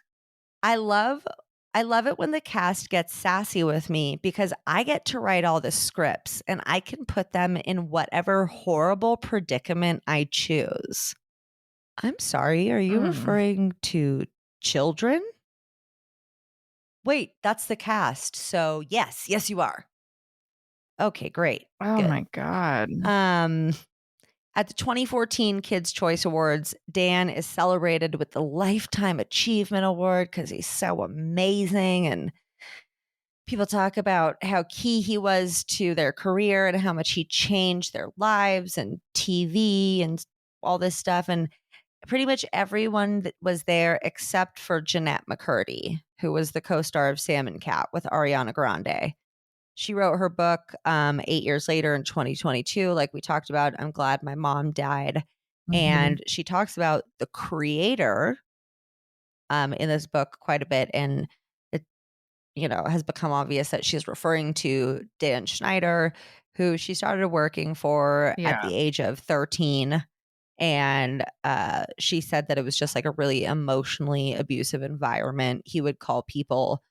I love it when the cast gets sassy with me because I get to write all the scripts and I can put them in whatever horrible predicament I choose. I'm sorry, are you referring to children? Wait, that's the cast. So yes, you are. Okay, great. Oh Good. my God. At the 2014 Kids' Choice Awards, Dan is celebrated with the Lifetime Achievement Award because he's so amazing. And people talk about how key he was to their career and how much he changed their lives and TV and all this stuff. And pretty much everyone that was there except for Jeanette McCurdy, who was the co-star of Sam and Cat with Ariana Grande. She wrote her book 8 years later in 2022, like we talked about. I'm glad my mom died. And she talks about the creator in this book quite a bit. And it, has become obvious that she's referring to Dan Schneider, who she started working for at the age of 13. And she said that it was just like a really emotionally abusive environment. He would call people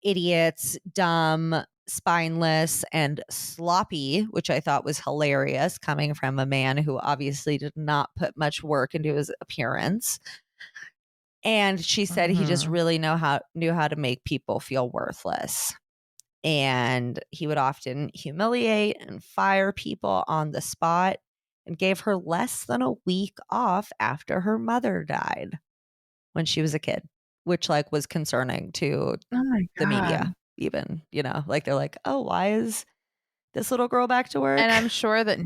idiots, dumb, spineless, and sloppy, which I thought was hilarious coming from a man who obviously did not put much work into his appearance. And she said he just really knew how to make people feel worthless. And he would often humiliate and fire people on the spot, and gave her less than a week off after her mother died when she was a kid, which like was concerning to the media even, like they're like, oh, why is this little girl back to work? And I'm sure that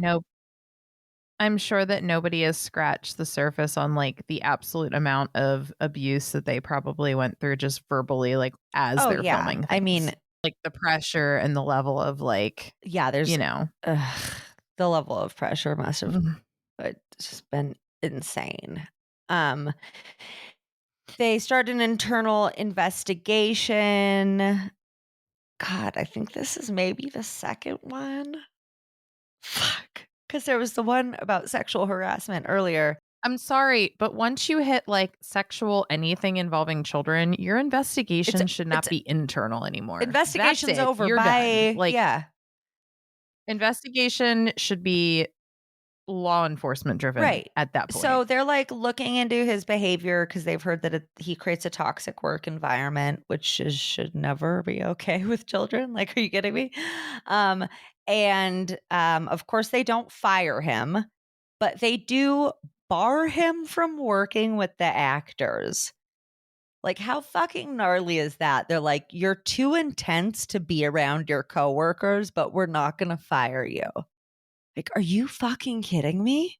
nobody has scratched the surface on like the absolute amount of abuse that they probably went through just verbally, like as they're filming things. I mean, like the pressure and the level of like, there's, the level of pressure must have just been insane. They started an internal investigation. God, I think this is maybe the second one. Fuck. Because there was the one about sexual harassment earlier. I'm sorry, but once you hit like sexual anything involving children, your investigation should not be internal anymore. Investigation's over. You're by done. Like, investigation should be law enforcement driven at that point. So they're like looking into his behavior because they've heard that he creates a toxic work environment, which should never be okay with children. Like, are you kidding me? And of course they don't fire him, but they do bar him from working with the actors. Like, how fucking gnarly is that? They're like, you're too intense to be around your coworkers, but we're not going to fire you. Like, are you fucking kidding me?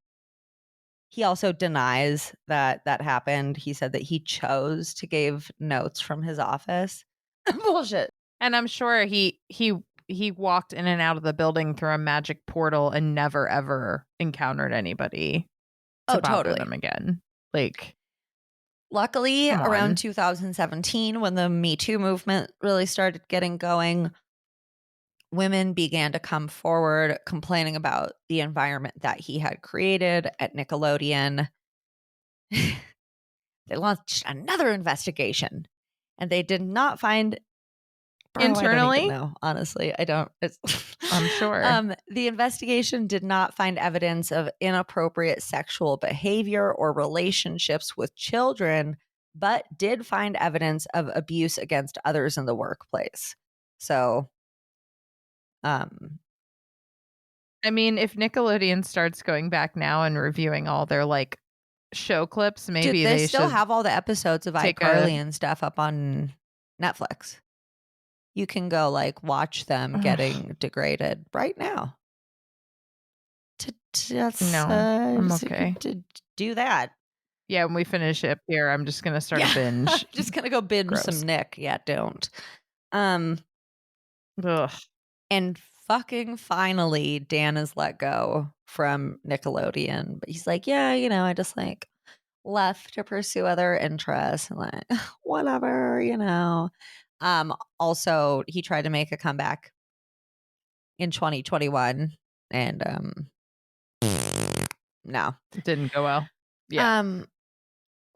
He also denies that happened. He said that he chose to give notes from his office. Bullshit. And I'm sure he walked in and out of the building through a magic portal and never ever encountered anybody to bother them again. Like, luckily, around 2017, when the Me Too movement really started getting going, women began to come forward complaining about the environment that he had created at Nickelodeon. They launched another investigation, and they did not find internally. No, honestly, I don't. I'm sure. The investigation did not find evidence of inappropriate sexual behavior or relationships with children, but did find evidence of abuse against others in the workplace. So, I mean, if Nickelodeon starts going back now and reviewing all their like show clips, maybe they still have all the episodes of iCarly and stuff up on Netflix. You can go like watch them getting degraded right now. I'm okay to do that. Yeah, when we finish up here, I'm just gonna start a binge. I'm just gonna go binge some Nick. Yeah, don't. Ugh. And fucking finally, Dan is let go from Nickelodeon. But he's like, yeah, I just like left to pursue other interests and like whatever, Also, he tried to make a comeback in 2021 and no. It didn't go well. Yeah.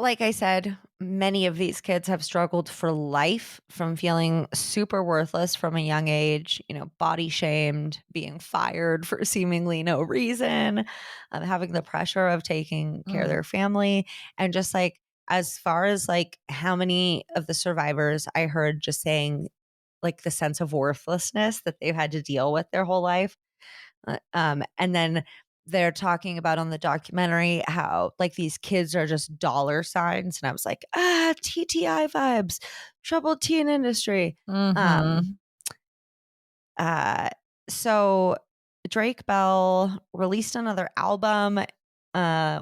Like I said, many of these kids have struggled for life from feeling super worthless from a young age, body shamed, being fired for seemingly no reason, having the pressure of taking care of their family. And just like, as far as like how many of the survivors I heard just saying like the sense of worthlessness that they've had to deal with their whole life. And then they're talking about on the documentary how like these kids are just dollar signs. And I was like, TTI vibes, troubled teen industry. Mhm. So Drake Bell released another album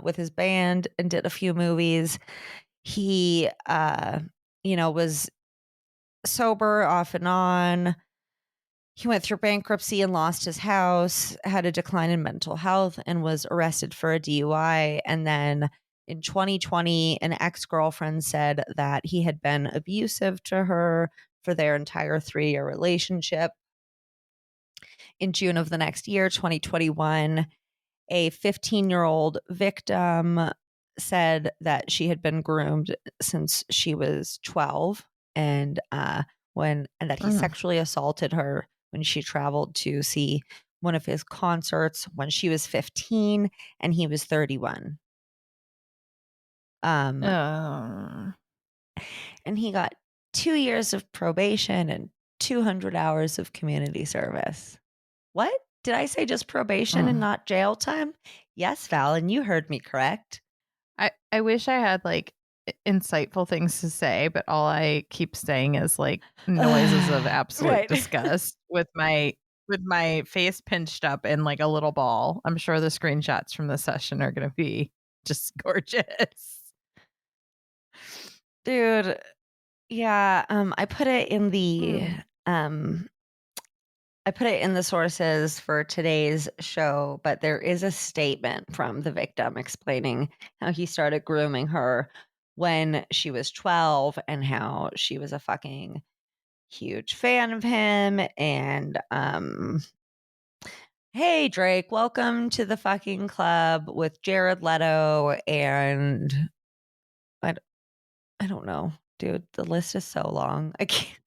with his band and did a few movies. He, was sober off and on. He went through bankruptcy and lost his house, had a decline in mental health, and was arrested for a DUI. And then in 2020, an ex-girlfriend said that he had been abusive to her for their entire 3-year relationship. In June of the next year, 2021, a 15-year-old victim said that she had been groomed since she was 12 and that he sexually assaulted her when she traveled to see one of his concerts when she was 15 and he was 31. And he got 2 years of probation and 200 hours of community service. What? Did I say just probation and not jail time? Yes, Val, and you heard me correct. I wish I had like insightful things to say, but all I keep saying is like noises of absolute disgust with my face pinched up in like a little ball. I'm sure the screenshots from the session are going to be just gorgeous. Dude, yeah, I put it in the sources for today's show, but there is a statement from the victim explaining how he started grooming her when she was 12 and how she was a fucking huge fan of him. And hey, Drake, welcome to the fucking club with Jared Leto and I don't know, dude. The list is so long. I can't.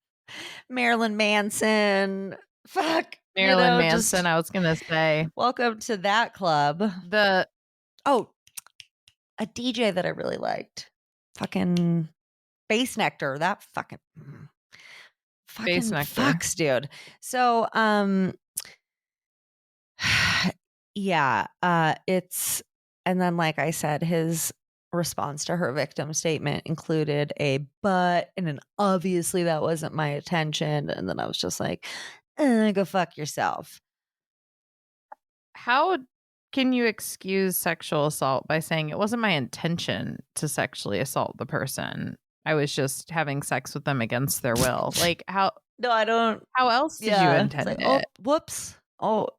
Marilyn Manson. Fuck. Marilyn Manson, I was going to say. Welcome to that club. A DJ that I really liked. Fucking Bass Nectar. That fucking Bass Nectar. Fucks, dude. So, it's, and then like I said, his response to her victim statement included a but and an obviously that wasn't my intention. And then I was just like, go fuck yourself. How can you excuse sexual assault by saying it wasn't my intention to sexually assault the person? I was just having sex with them against their will. Like how? No, I don't. How else did you intend it? Oh, whoops. Oh,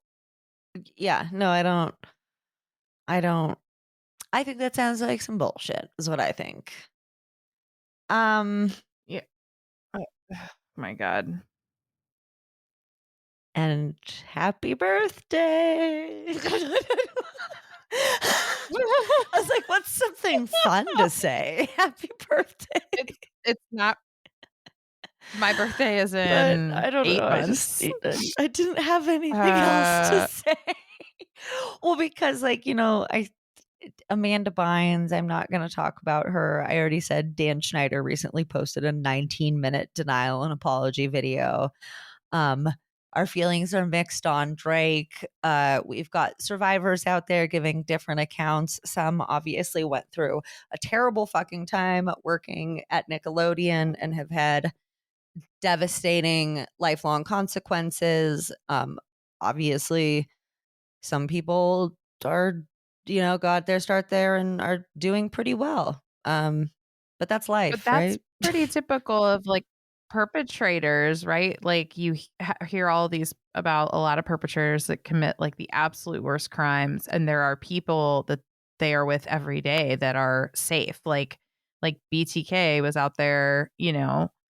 yeah. No, I don't. I think that sounds like some bullshit is what I think. Yeah. Oh, my God. And happy birthday. I was like, what's something fun to say? Happy birthday. It's not. My birthday is in I don't 8 know. months. I didn't have anything else to say. Well, because like, Amanda Bynes, I'm not going to talk about her. I already said Dan Schneider recently posted a 19-minute denial and apology video. Our feelings are mixed on Drake. We've got survivors out there giving different accounts. Some obviously went through a terrible fucking time working at Nickelodeon and have had devastating lifelong consequences. Obviously, some people are got their start there and are doing pretty well. But that's life, but that's right? pretty typical of like perpetrators, right? Like you hear all these about a lot of perpetrators that commit like the absolute worst crimes, and there are people that they are with every day that are safe. Like BTK was out there,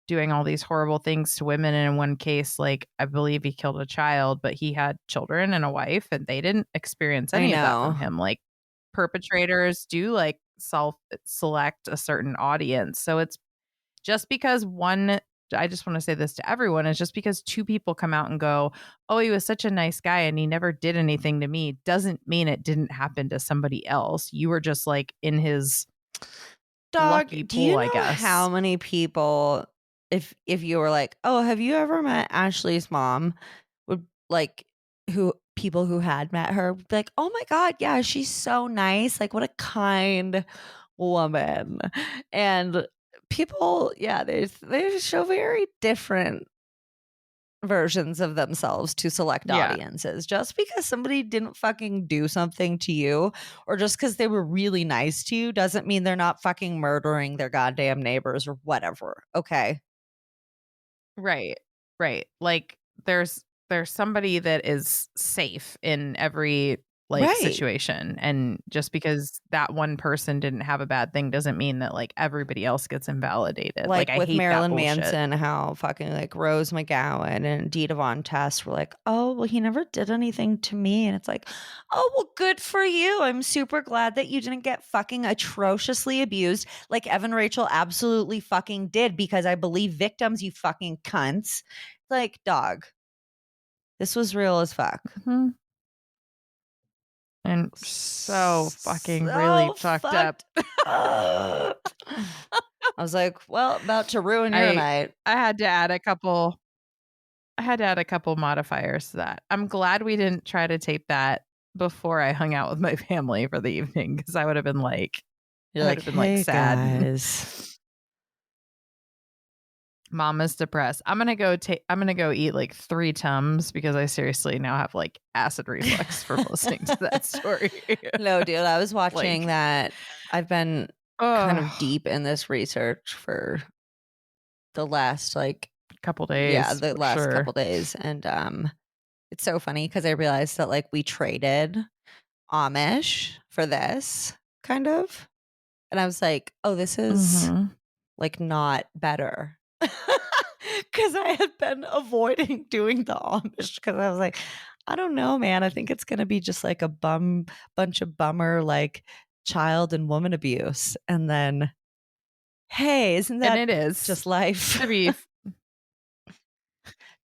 doing all these horrible things to women. And in one case, like I believe he killed a child, but he had children and a wife, and they didn't experience any of that from him. Like perpetrators do like self-select a certain audience. So it's just because I just want to say this to everyone, is just because 2 people come out and go, oh, he was such a nice guy and he never did anything to me, doesn't mean it didn't happen to somebody else. You were just like in his lucky pool, do you know I guess. How many people, if you were like, oh, have you ever met Ashley's mom, would like who people who had met her would be like, oh my God, yeah, she's so nice. Like, what a kind woman. And people, yeah, they show very different versions of themselves to select audiences. Just because somebody didn't fucking do something to you, or just because they were really nice to you, doesn't mean they're not fucking murdering their goddamn neighbors or whatever. Okay. Right. Like there's somebody that is safe in every situation, and just because that one person didn't have a bad thing doesn't mean that like everybody else gets invalidated. Like I with hate Marilyn that bullshit. Manson, how fucking like Rose McGowan and Dita Von Tess were like, oh, well, he never did anything to me. And it's like, oh, well, good for you. I'm super glad that you didn't get fucking atrociously abused like Evan Rachel absolutely fucking did, because I believe victims, you fucking cunts. Like, dog, this was real as fuck. Mm-hmm. And so fucking really fucked up. I was like, well, about to ruin your night. I had to add a couple modifiers to that. I'm glad we didn't try to tape that before I hung out with my family for the evening, because I would have been like, sad. Guys. Mama's depressed. I'm gonna go eat like 3 Tums, because I seriously now have like acid reflux from listening to that story. No, dude, I was watching that. I've been kind of deep in this research for the last couple days. Yeah, the last couple days. And it's so funny because I realized that like we traded Amish for this kind of. And I was like, oh, this is like not better. Because I had been avoiding doing the Amish because I was like, I don't know, man. I think it's going to be just like a bunch of bummer like child and woman abuse. And then, hey, isn't that and it is just life?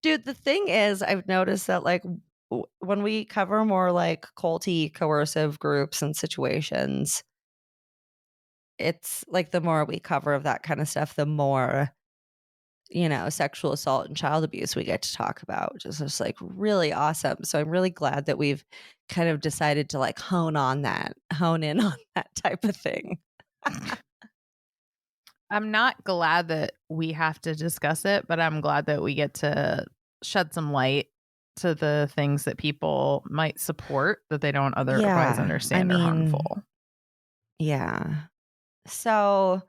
Dude, the thing is, I've noticed that like when we cover more like culty, coercive groups and situations, it's like the more we cover of that kind of stuff, the more, you know, sexual assault and child abuse we get to talk about, which is just like really awesome. So I'm really glad that we've kind of decided to like hone in on that type of thing. I'm not glad that we have to discuss it, but I'm glad that we get to shed some light to the things that people might support that they don't otherwise understand are harmful. Yeah. So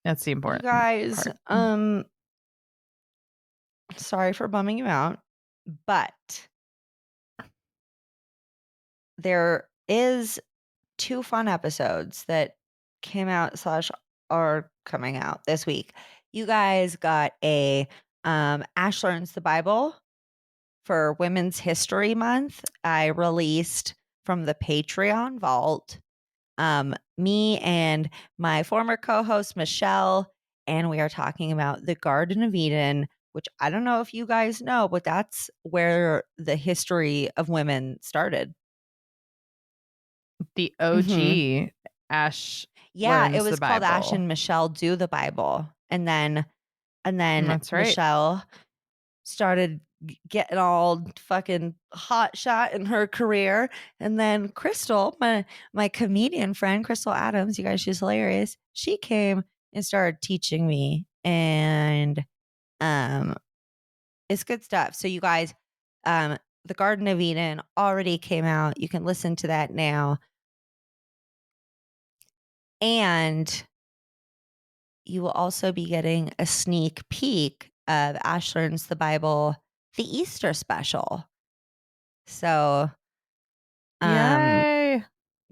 that's the important guys, part. Sorry for bumming you out, but there is 2 fun episodes that came out / are coming out this week. You guys got a Ash Learns the Bible for Women's History Month. I released from the Patreon vault. Me and my former co-host Michelle, and we are talking about the Garden of Eden, which I don't know if you guys know, but that's where the history of women started. The OG Ash. Yeah, Learns it was the called Bible. Ash and Michelle Do the Bible. And then That's right. Michelle started getting all fucking hot shot in her career. And then Crystal, my comedian friend, Crystal Adams, you guys, she's hilarious. She came and started teaching me. And it's good stuff. So you guys, the Garden of Eden already came out. You can listen to that now. And you will also be getting a sneak peek of Ash Learns the Bible, the Easter special. So, Yay.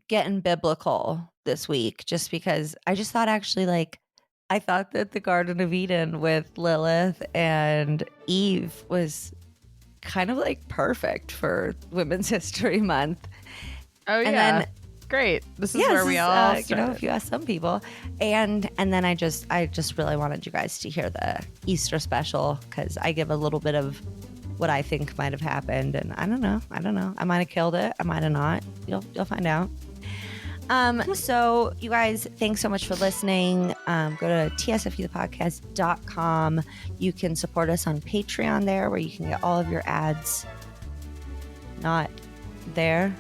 Getting biblical this week, just because I just thought actually like, I thought that the Garden of Eden with Lilith and Eve was kind of like perfect for Women's History Month. Oh, and yeah. Then, great. This is where we all you know, if you ask some people. And then I just really wanted you guys to hear the Easter special, because I give a little bit of what I think might have happened. And I don't know. I might have killed it. I might have not. You'll find out. So you guys, thanks so much for listening. Go to tsfu-podcast.com. You can support us on Patreon there, where you can get all of your ads not there.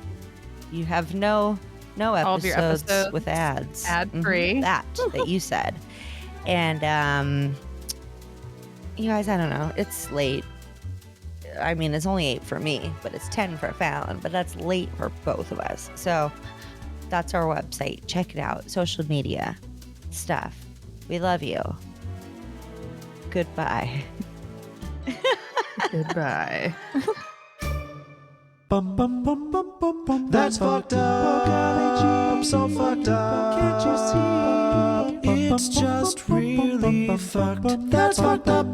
You have no All of your episodes with ads. Ad-free. That you said. And you guys, I don't know. It's late. I mean, it's only 8 for me, but it's 10 for Fallon. But that's late for both of us. So that's our website. Check it out. Social media stuff. We love you. Goodbye. Goodbye. Bum bum bum bum bum bum. That's fucked up. So fucked up. Can't you see? It's just really fucked. That's fucked up.